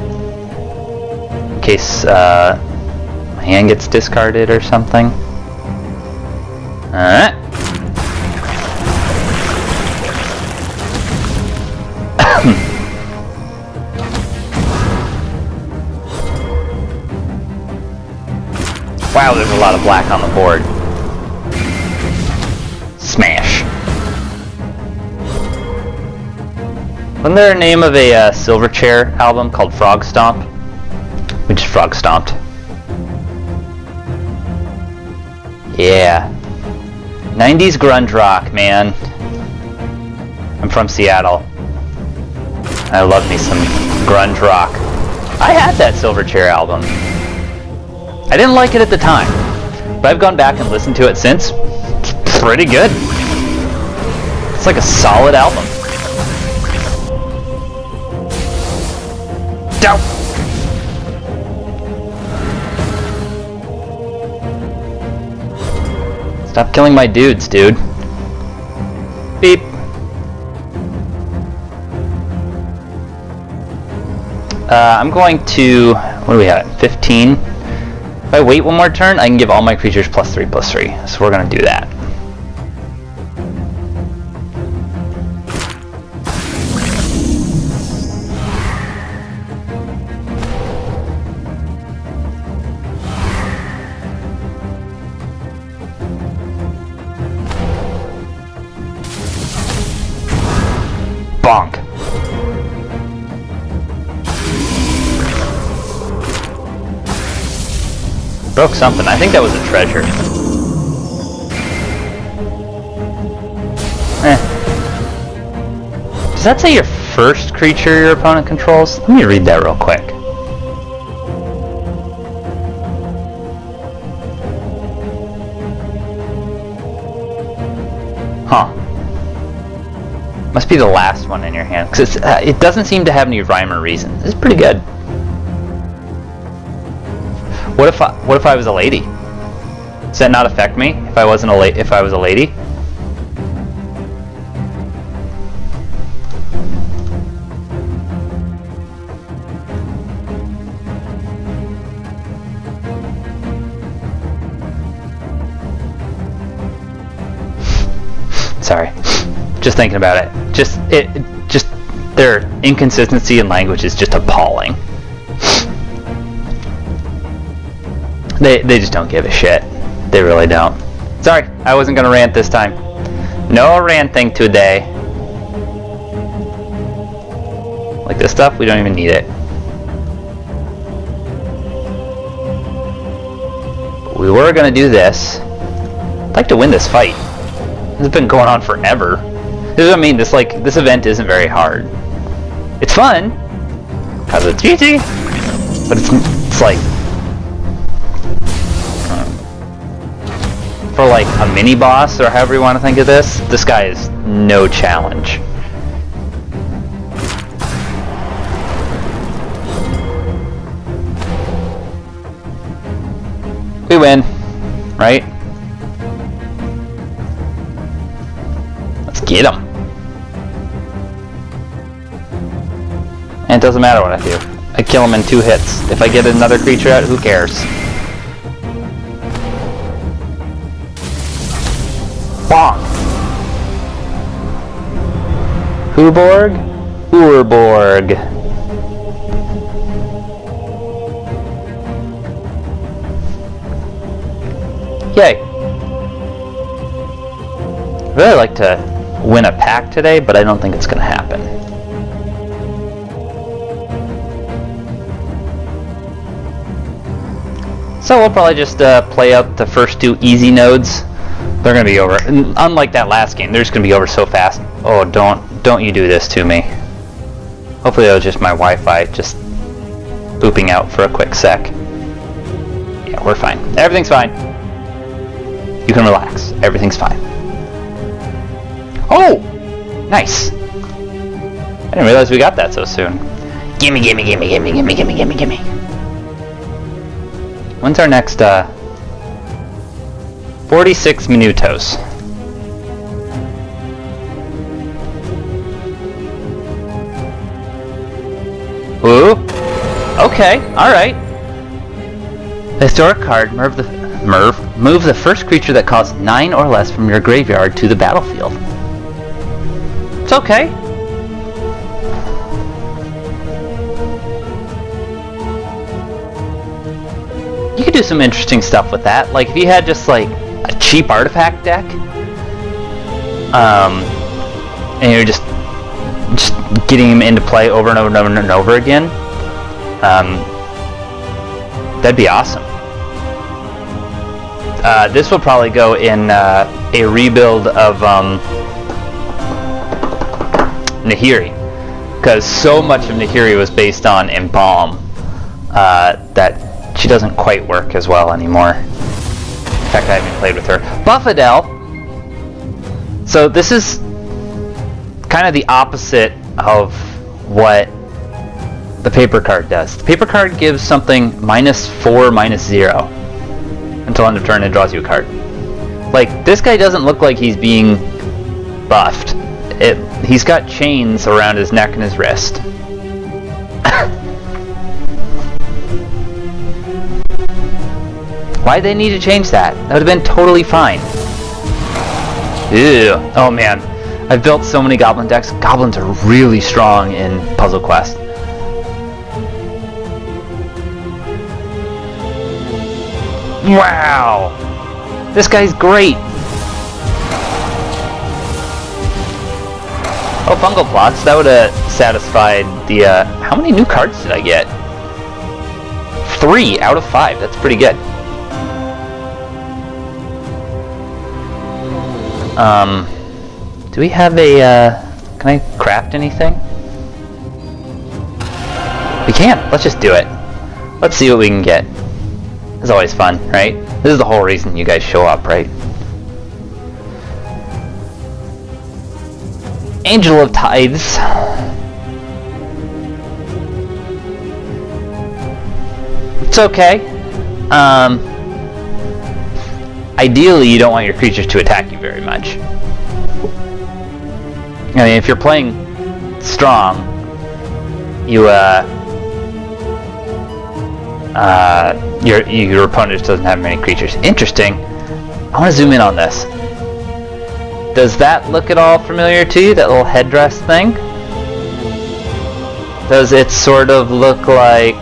In case my hand gets discarded or something. Alright. Wow, there's a lot of black on the board. Smash. Wasn't there a name of a Silverchair album called Frog Stomp? We just frog stomped. Yeah. 90s grunge rock, man. I'm from Seattle. I love me some grunge rock. I had that Silverchair album. I didn't like it at the time, but I've gone back and listened to it since. It's pretty good. It's like a solid album. Don't! Stop killing my dudes, dude. Beep. I'm going to... What do we have? 15? If I wait one more turn, I can give all my creatures +3/+3. So we're going to do that. Bonk. Broke something. I think that was a treasure. Does that say your first creature your opponent controls? Let me read that real quick. Huh. Must be the last one in your hand, because it doesn't seem to have any rhyme or reason. It's pretty good. What if I was a lady? Does that not affect me if I wasn't if I was a lady? Sorry. Just thinking about it. Just their inconsistency in language is just appalling. They just don't give a shit. They really don't. Sorry, I wasn't gonna rant this time. No ranting today. Like this stuff, we don't even need it. We were gonna do this. I'd like to win this fight. This has been going on forever. This is what I mean. This event isn't very hard. It's fun, cause it's easy, but it's like for like a mini boss or however you want to think of this. This guy is no challenge. We win, right? Let's get him. And it doesn't matter what I do. I kill him in 2 hits. If I get another creature out, who cares? Bonk! Huborg? Urborg. Yay! I'd really like to win a pack today, but I don't think it's going to happen. So we'll probably just play out the first 2 easy nodes. They're going to be over. And unlike that last game, they're just going to be over so fast. Oh, don't you do this to me. Hopefully that was just my Wi-Fi just booping out for a quick sec. Yeah, we're fine. Everything's fine. You can relax. Everything's fine. Oh! Nice! I didn't realize we got that so soon. Gimme, gimme, gimme, gimme, gimme, gimme, gimme, gimme. When's our next, 46 minutos. Ooh. Okay, alright. Historic card, move the first creature that costs 9 or less from your graveyard to the battlefield. It's okay. You could do some interesting stuff with that. Like if you had just like a cheap artifact deck, and you're just getting him into play over and over and over and over again, that'd be awesome. This will probably go in a rebuild of Nahiri, because so much of Nahiri was based on Embalm that she doesn't quite work as well anymore. In fact, I haven't played with her. Buffadel! So this is kind of the opposite of what the paper card does. The paper card gives something -4, -0 until end of turn and draws you a card. Like, this guy doesn't look like he's being buffed. He's got chains around his neck and his wrist. Why'd they need to change that? That would have been totally fine. Ew. Oh man, I've built so many goblin decks. Goblins are really strong in Puzzle Quest. Wow! This guy's great! Oh, fungal plots. That would have satisfied the, how many new cards did I get? 3 out of 5. That's pretty good. Do we have a, can I craft anything? We can! Let's just do it. Let's see what we can get. It's always fun, right? This is the whole reason you guys show up, right? Angel of Tithes. It's okay. Ideally, you don't want your creatures to attack you very much. I mean, if you're playing strong, your opponent just doesn't have many creatures. Interesting. I want to zoom in on this. Does that look at all familiar to you? That little headdress thing? Does it sort of look like...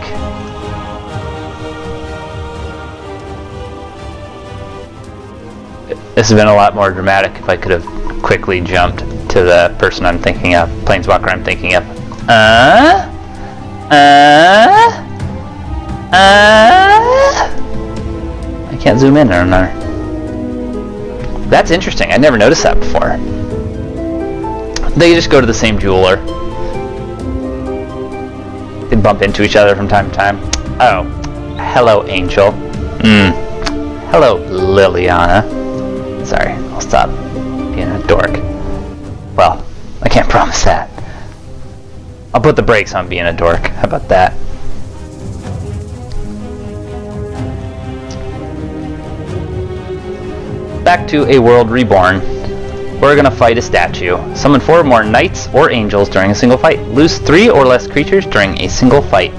This has been a lot more dramatic if I could have quickly jumped to the person I'm thinking of. Planeswalker I'm thinking of. I can't zoom in or not. That's interesting. I never noticed that before. They just go to the same jeweler. They bump into each other from time to time. Oh. Hello, Angel. Hello, Liliana. Sorry, I'll stop being a dork. Well, I can't promise that. I'll put the brakes on being a dork. How about that? Back to A World Reborn. We're gonna fight a statue. Summon 4 or more knights or angels during a single fight. Lose 3 or less creatures during a single fight.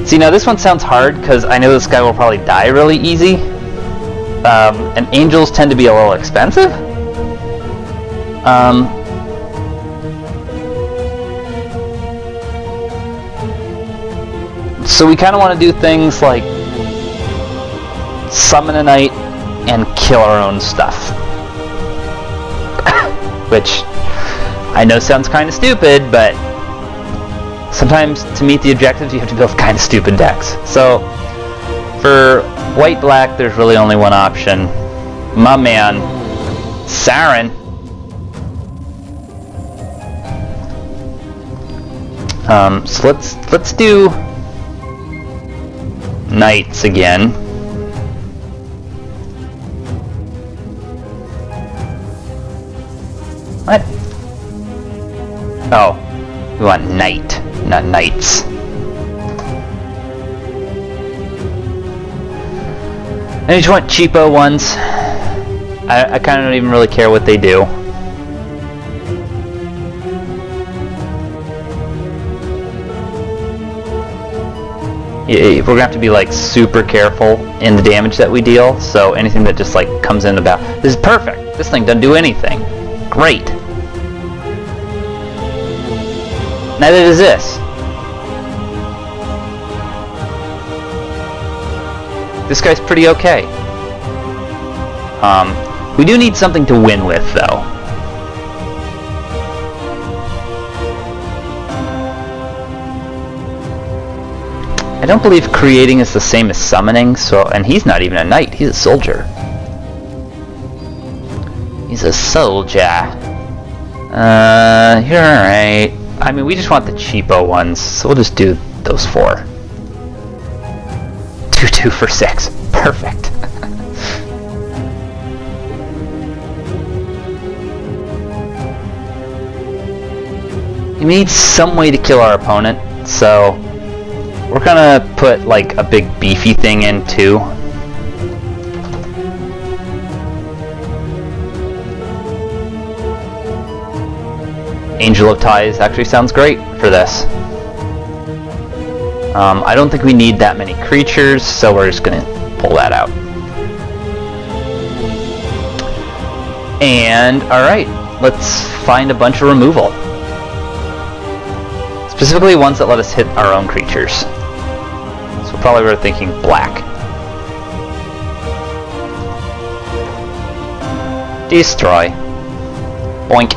See, now this one sounds hard because I know this guy will probably die really easy. And angels tend to be a little expensive. So we kind of want to do things like summon a knight and kill our own stuff. Which I know sounds kind of stupid, but sometimes to meet the objectives you have to build kind of stupid decks. So for white-black there's really only one option. My man, Saren. So let's do knights again. What? Oh, we want knight, not knights. And you just want cheapo ones. I kind of don't even really care what they do. We're gonna have to be like super careful in the damage that we deal. So anything that just like comes in about this is perfect. This thing doesn't do anything. Great. Neither does this. This guy's pretty okay. We do need something to win with, though. I don't believe creating is the same as summoning, and he's not even a knight, he's a soldier. He's a soldier. You're alright. I mean, we just want the cheapo ones, so we'll just do those 4. 2 for 6. Perfect. We need some way to kill our opponent. So we're gonna put like a big beefy thing in too. Angel of Ties actually sounds great for this. I don't think we need that many creatures, so we're just gonna pull that out. And alright, let's find a bunch of removal. Specifically ones that let us hit our own creatures. So probably we're thinking black. Destroy. Boink.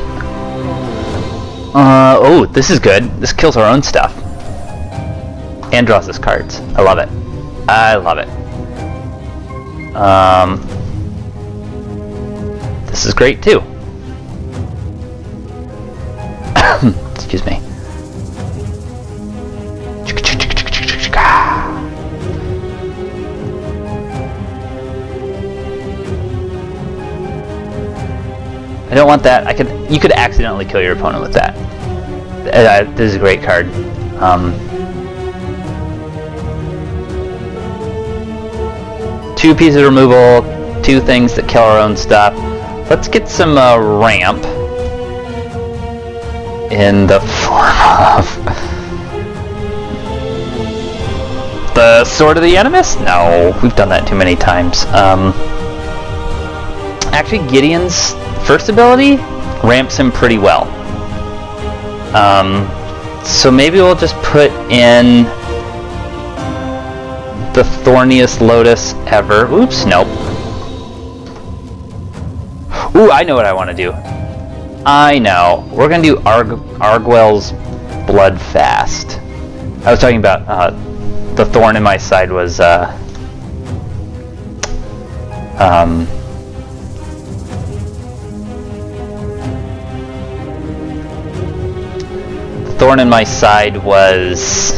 Oh, this is good. This kills our own stuff. And draws us cards. I love it. I love it. This is great too. Excuse me. I don't want that. You could accidentally kill your opponent with that. This is a great card. Two pieces of removal, two things that kill our own stuff. Let's get some ramp in the form of the Sword of the Animus? No, we've done that too many times. Actually, Gideon's first ability ramps him pretty well. So maybe we'll just put in the thorniest lotus ever. Oops, nope. Ooh, I know what I want to do. I know. We're going to do Arguel's Bloodfast. I was talking about the thorn in my side was the thorn in my side was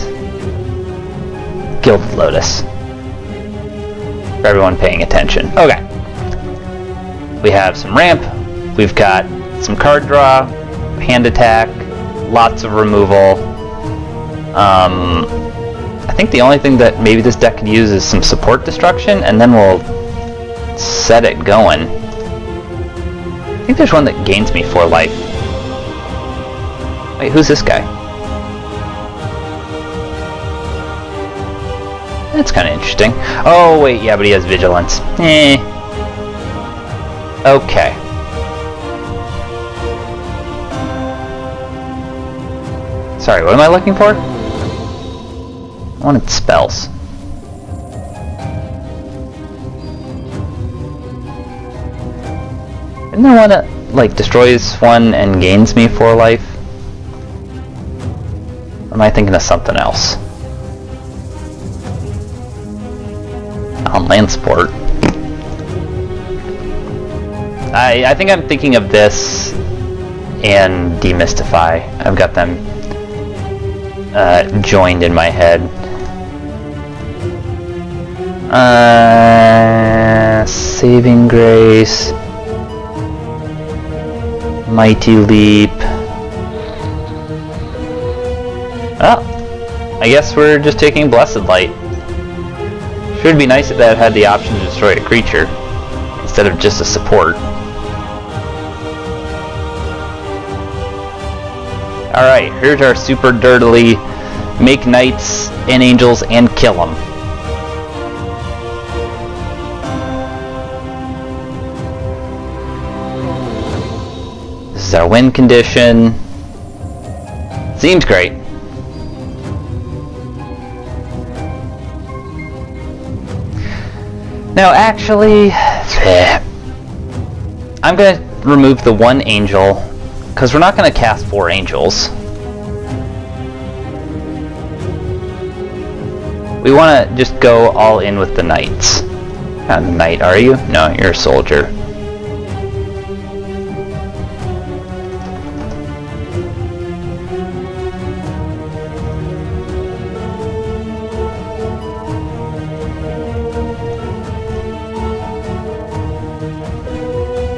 Gilded Lotus. For everyone paying attention. Okay. We have some ramp. We've got some card draw, hand attack, lots of removal. I think the only thing that maybe this deck could use is some support destruction, and then we'll set it going. I think there's one that gains me 4 life. Wait, who's this guy? That's kind of interesting. Oh, wait, yeah, but he has vigilance. Okay. Sorry, what am I looking for? I wanted spells. Isn't there one that, like, destroys one and gains me 4 life? Or am I thinking of something else? On land support. I think I'm thinking of this and Demystify. I've got them joined in my head. Saving Grace, Mighty Leap. Oh, I guess we're just taking Blessed Light. Sure would be nice if that had the option to destroy a creature instead of just a support. Alright, here's our super dirtily make knights and angels and kill them. This is our win condition. Seems great. Now actually, I'm going to remove the 1 angel, because we're not going to cast 4 angels. We want to just go all in with the knights. Not a knight, are you? No, you're a soldier.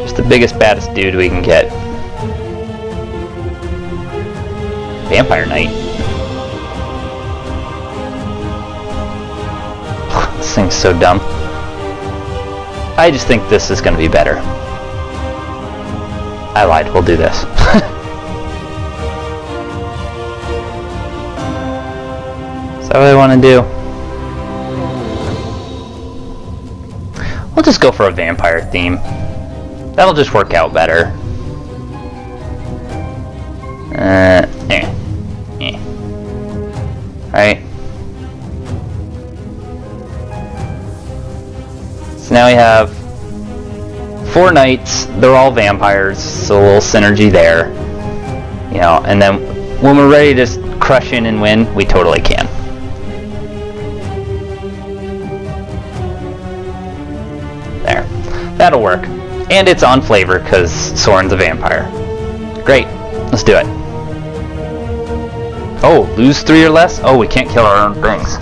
Just the biggest, baddest dude we can get. Vampire Knight. This thing's so dumb. I just think this is going to be better. I lied, we'll do this. Is that what I want to do? We'll just go for a vampire theme. That'll just work out better. Right. So now we have 4 knights. They're all vampires, so a little synergy there. You know, and then when we're ready to crush in and win, we totally can. There. That'll work. And it's on flavor because Soren's a vampire. Great. Let's do it. Oh, lose 3 or less? Oh, we can't kill our own things.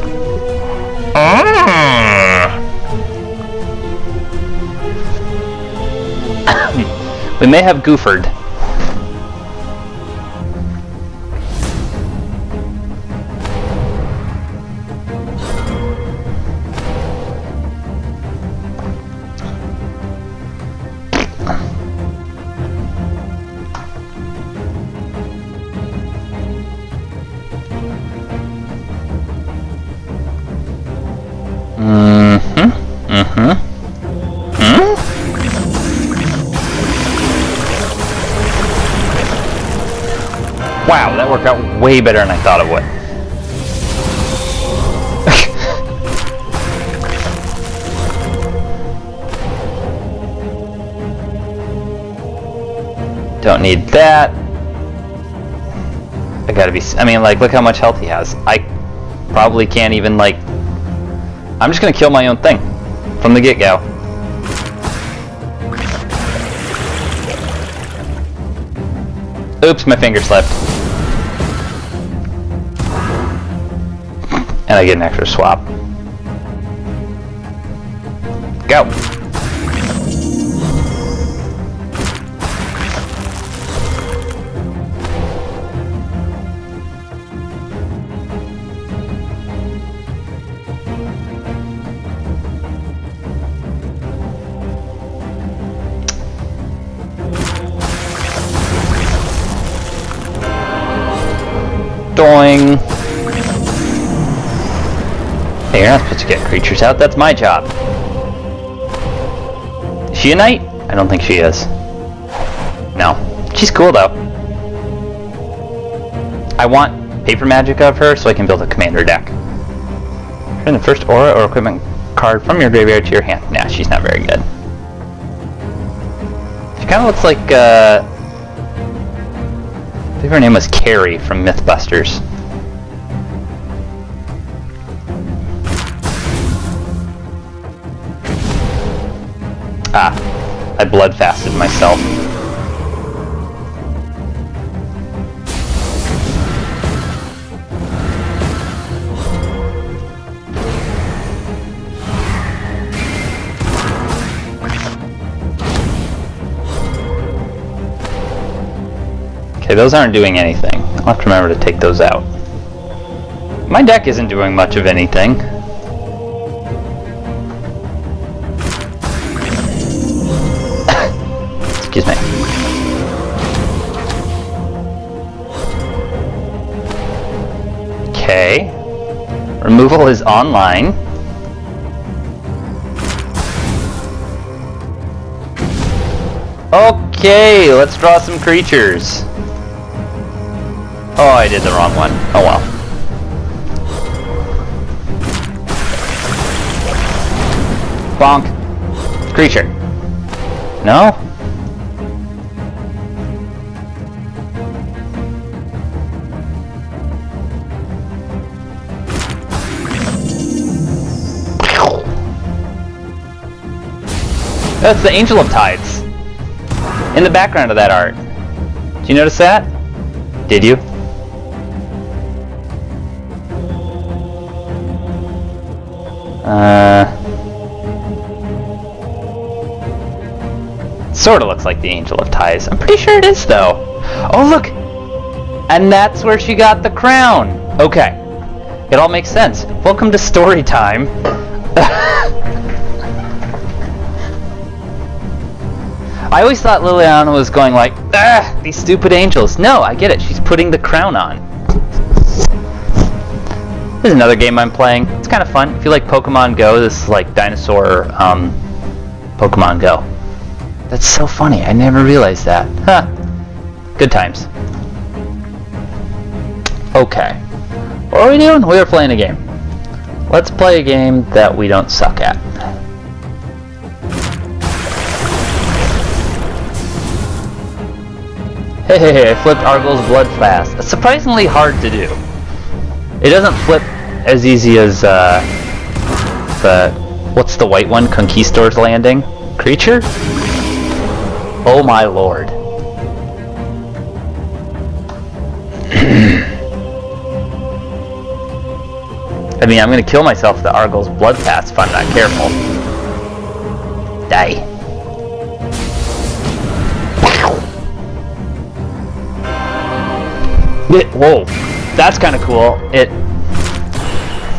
We may have goofered. Wow, that worked out way better than I thought it would. Don't need that. I gotta be... I mean, like, look how much health he has. I probably can't even, like... I'm just gonna kill my own thing from the get-go. Oops, my finger slipped. And I get an extra swap. Go! Doing. Hey, you're not supposed to get creatures out. That's my job. Is she a knight? I don't think she is. No. She's cool, though. I want paper magic of her so I can build a commander deck. Turn the first aura or equipment card from your graveyard to your hand. Nah, she's not very good. She kind of looks like, I think her name was Carrie from Mythbusters. Ah, I blood fasted myself. Okay, those aren't doing anything. I'll have to remember to take those out. My deck isn't doing much of anything. Excuse me. Okay. Removal is online. Okay, let's draw some creatures. Oh, I did the wrong one. Oh well. Bonk. Creature. No? That's the Angel of Tides. In the background of that art. Did you notice that? Did you? Sort of looks like the Angel of Tides. I'm pretty sure it is, though. Oh, look! And that's where she got the crown! Okay. It all makes sense. Welcome to story time. I always thought Liliana was going like, ah, these stupid angels. No, I get it. She's putting the crown on. This is another game I'm playing. It's kind of fun. If you like Pokemon Go, this is like dinosaur Pokemon Go. That's so funny. I never realized that. Huh. Good times. Okay. What are we doing? We are playing a game. Let's play a game that we don't suck at. Hey, I flipped Argos Blood fast. It's surprisingly hard to do. It doesn't flip as easy as what's the white one? Conquistor's Landing? Creature? Oh my lord. I mean, I'm gonna kill myself with the Argos Blood Pass if I'm not careful. Die. Whoa, that's kind of cool. It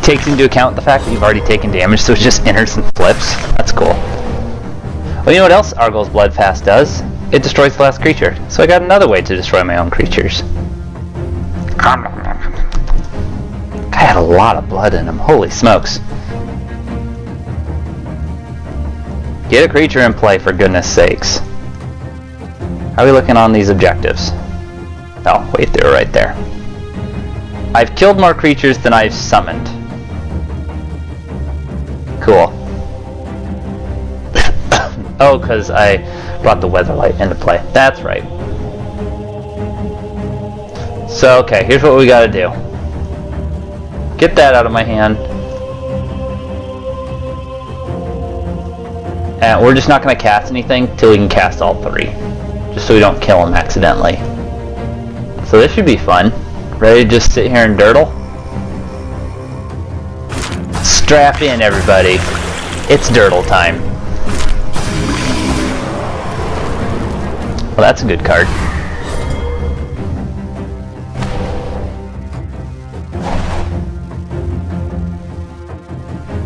takes into account the fact that you've already taken damage, so it just enters and flips. That's cool. Well, you know what else Argos Blood Fast does? It destroys the last creature. So I got another way to destroy my own creatures. I had a lot of blood in him. Holy smokes. Get a creature in play, for goodness sakes. How are we looking on these objectives? Oh, wait, they were right there. I've killed more creatures than I've summoned. Cool. Oh, because I brought the Weatherlight into play. That's right. So, okay, here's what we gotta do. Get that out of my hand. And we're just not gonna cast anything till we can cast all three. Just so we don't kill them accidentally. So this should be fun. Ready to just sit here and dirtle? Strap in, everybody. It's dirtle time. Well, that's a good card.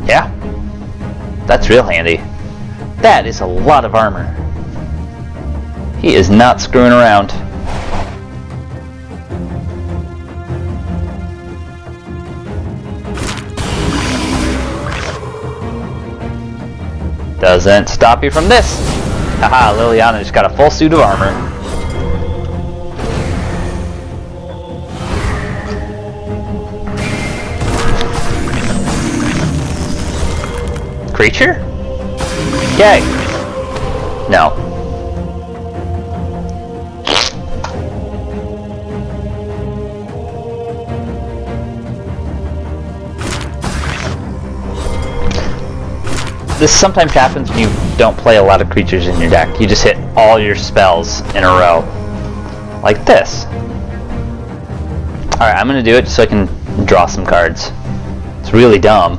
Yeah. That's real handy. That is a lot of armor. He is not screwing around. Doesn't stop you from this. Haha, Liliana just got a full suit of armor. Creature? Yay. No. This sometimes happens when you don't play a lot of creatures in your deck. You just hit all your spells in a row. Like this. Alright, I'm gonna do it just so I can draw some cards. It's really dumb.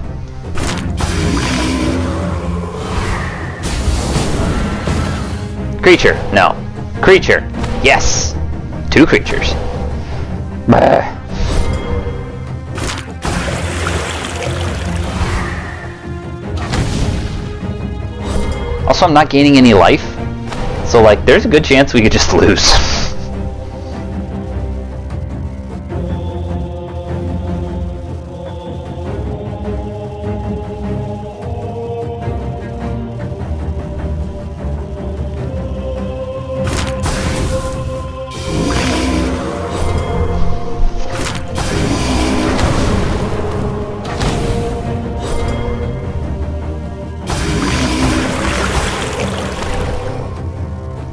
Creature. No. Creature. Yes! 2 creatures. Bah. Also, I'm not gaining any life, so like, there's a good chance we could just lose.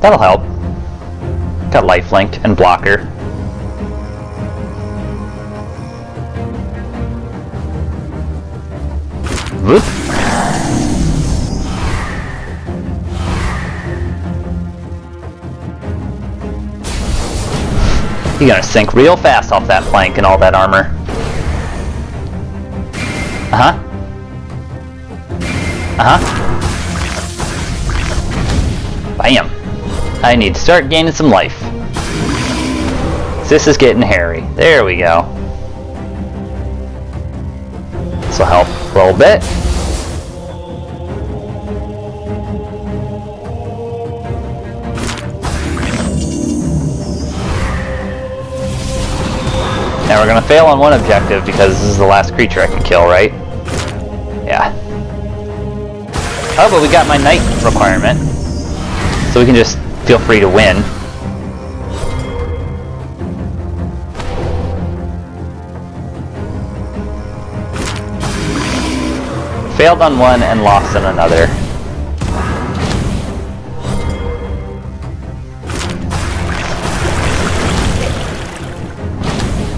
That'll help. Got lifelink and blocker. Whoop. You're gonna sink real fast off that plank and all that armor. Uh-huh. Uh-huh. Bam. I need to start gaining some life. This is getting hairy. There we go. This will help a little bit. Now we're gonna fail on one objective because this is the last creature I can kill, right? Yeah. Oh, but we got my knight requirement. So we can just feel free to win. Failed on one and lost on another.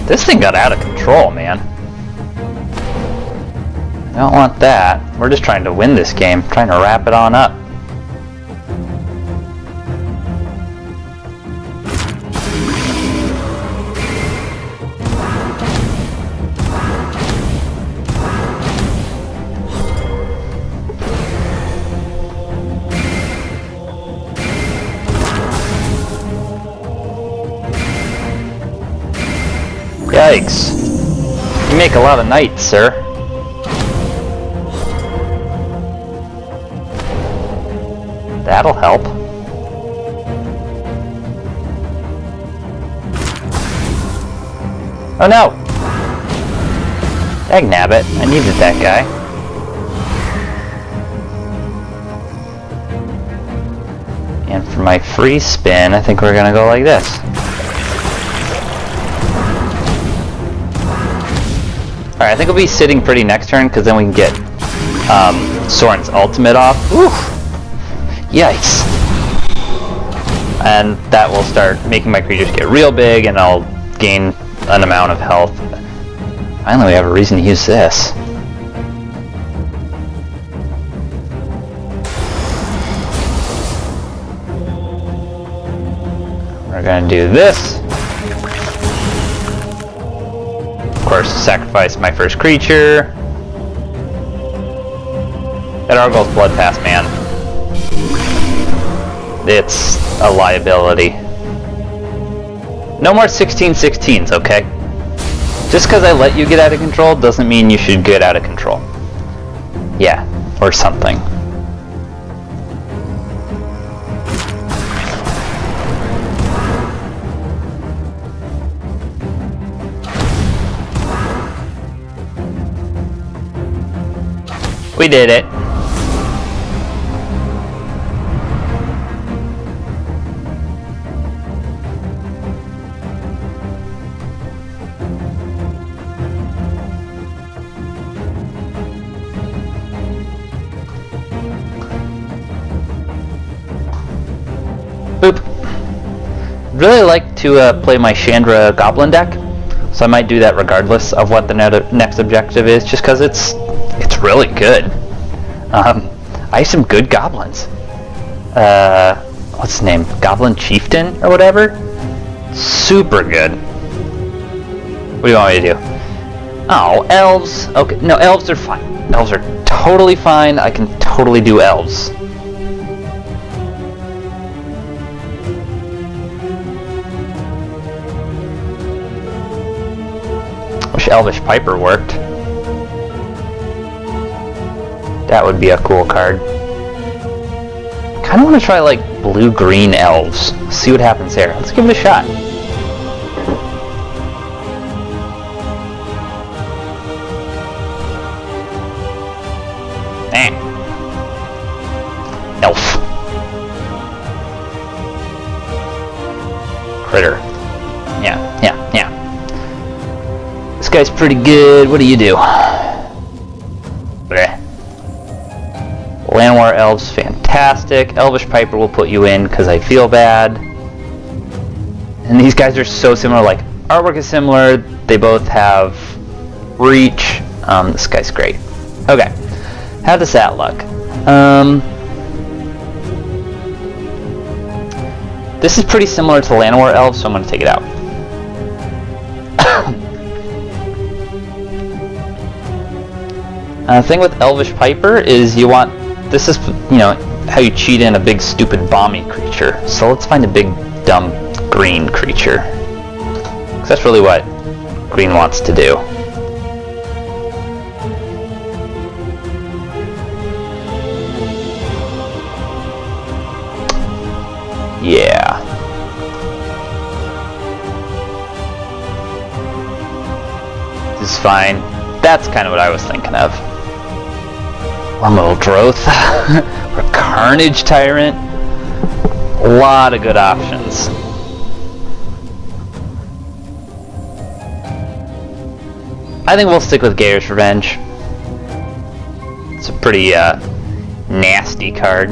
This thing got out of control, man. I don't want that. We're just trying to win this game, trying to wrap it on up. Yikes. You make a lot of knights, sir. That'll help. Oh no! Dagnabbit, I needed that guy. And for my free spin, I think we're gonna go like this. Alright, I think we'll be sitting pretty next turn, because then we can get Soren's ultimate off. Oof! Yikes! And that will start making my creatures get real big, and I'll gain an amount of health. Finally, we have a reason to use this. We're gonna do this. Of course, sacrifice my first creature. That Argyl's Bloodpass, man. It's a liability. No more 16/16s, okay? Just because I let you get out of control doesn't mean you should get out of control. Yeah, or something. We did it. Boop. Really like to play my Chandra Goblin deck, so I might do that regardless of what the next objective is, just because it's really good. I have some good goblins. What's his name? Goblin Chieftain or whatever? Super good. What do you want me to do? Oh, elves. Okay, no, elves are fine. Elves are totally fine. I can totally do elves. Wish Elvish Piper worked. That would be a cool card. Kind of want to try like blue-green elves. See what happens there. Let's give it a shot. Elf. Critter. Yeah. This guy's pretty good. What do you do? Bleh. Llanowar Elves, fantastic. Elvish Piper will put you in because I feel bad. And these guys are so similar. Like, artwork is similar. They both have reach. This guy's great. Okay. How does that look? This is pretty similar to Llanowar Elves, so I'm going to take it out. The thing with Elvish Piper is you want... This is, you know, how you cheat in a big, stupid, bomby creature. So let's find a big, dumb, green creature. Because that's really what green wants to do. Yeah. fine. That's kind of what I was thinking of. Orbital Droth. Or Carnage Tyrant. A lot of good options. I think we'll stick with Gator's Revenge. It's a pretty nasty card.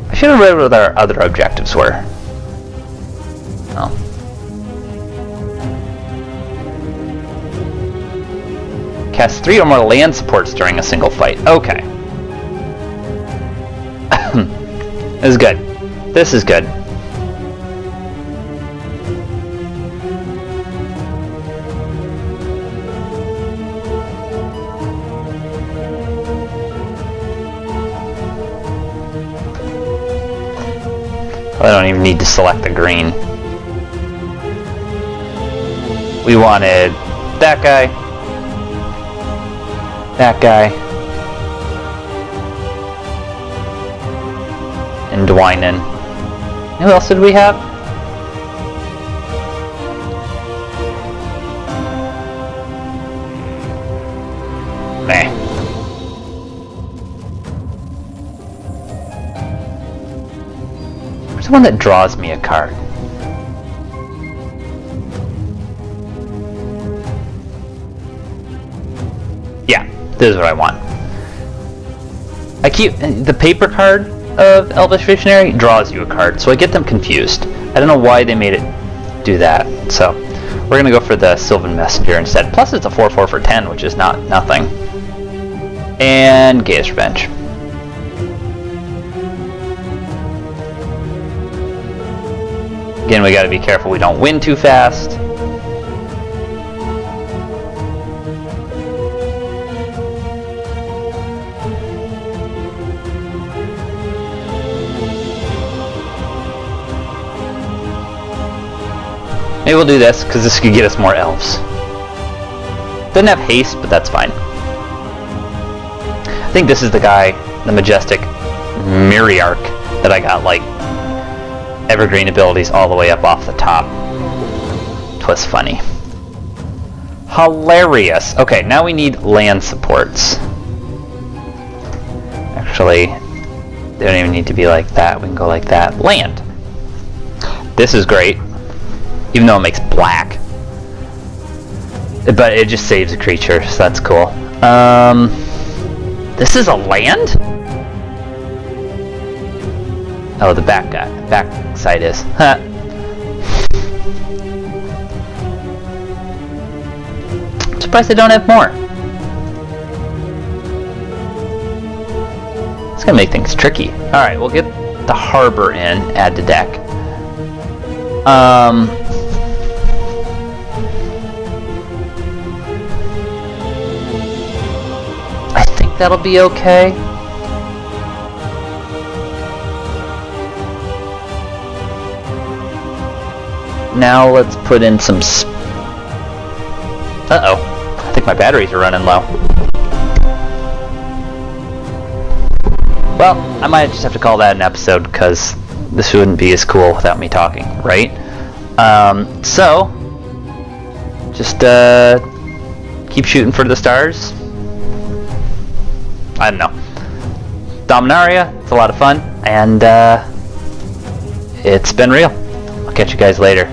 I should have read what our other objectives were. Oh. Cast 3 or more land supports during a single fight. Okay. This is good. This is good. I don't even need to select the green. We wanted that guy, and Dwynen. Who else did we have? Meh. Where's the one that draws me a card? Yeah, this is what I want. I keep the paper card of Elvish Visionary draws you a card, so I get them confused. I don't know why they made it do that. So we're gonna go for the Sylvan Messenger instead. Plus it's a 4/4 for 10, which is not nothing. And Gaea's Revenge. Again, we gotta be careful we don't win too fast. Maybe we'll do this, because this could get us more elves. Doesn't have haste, but that's fine. I think this is the guy, the majestic Miriarch, that I got, like, evergreen abilities all the way up off the top. 'Twas funny. Hilarious! Okay, now we need land supports. Actually, they don't even need to be like that. We can go like that. Land! This is great. Even though it makes black. But it just saves a creature, so that's cool. This is a land? Oh, the back side is. Huh. I'm surprised I don't have more. It's gonna make things tricky. Alright, we'll get the harbor in, add to deck. I think that'll be okay. Now let's put in some uh-oh. I think my batteries are running low. Well, I might just have to call that an episode, because this wouldn't be as cool without me talking, right? So, just keep shooting for the stars. I don't know. Dominaria, it's a lot of fun, and it's been real. I'll catch you guys later.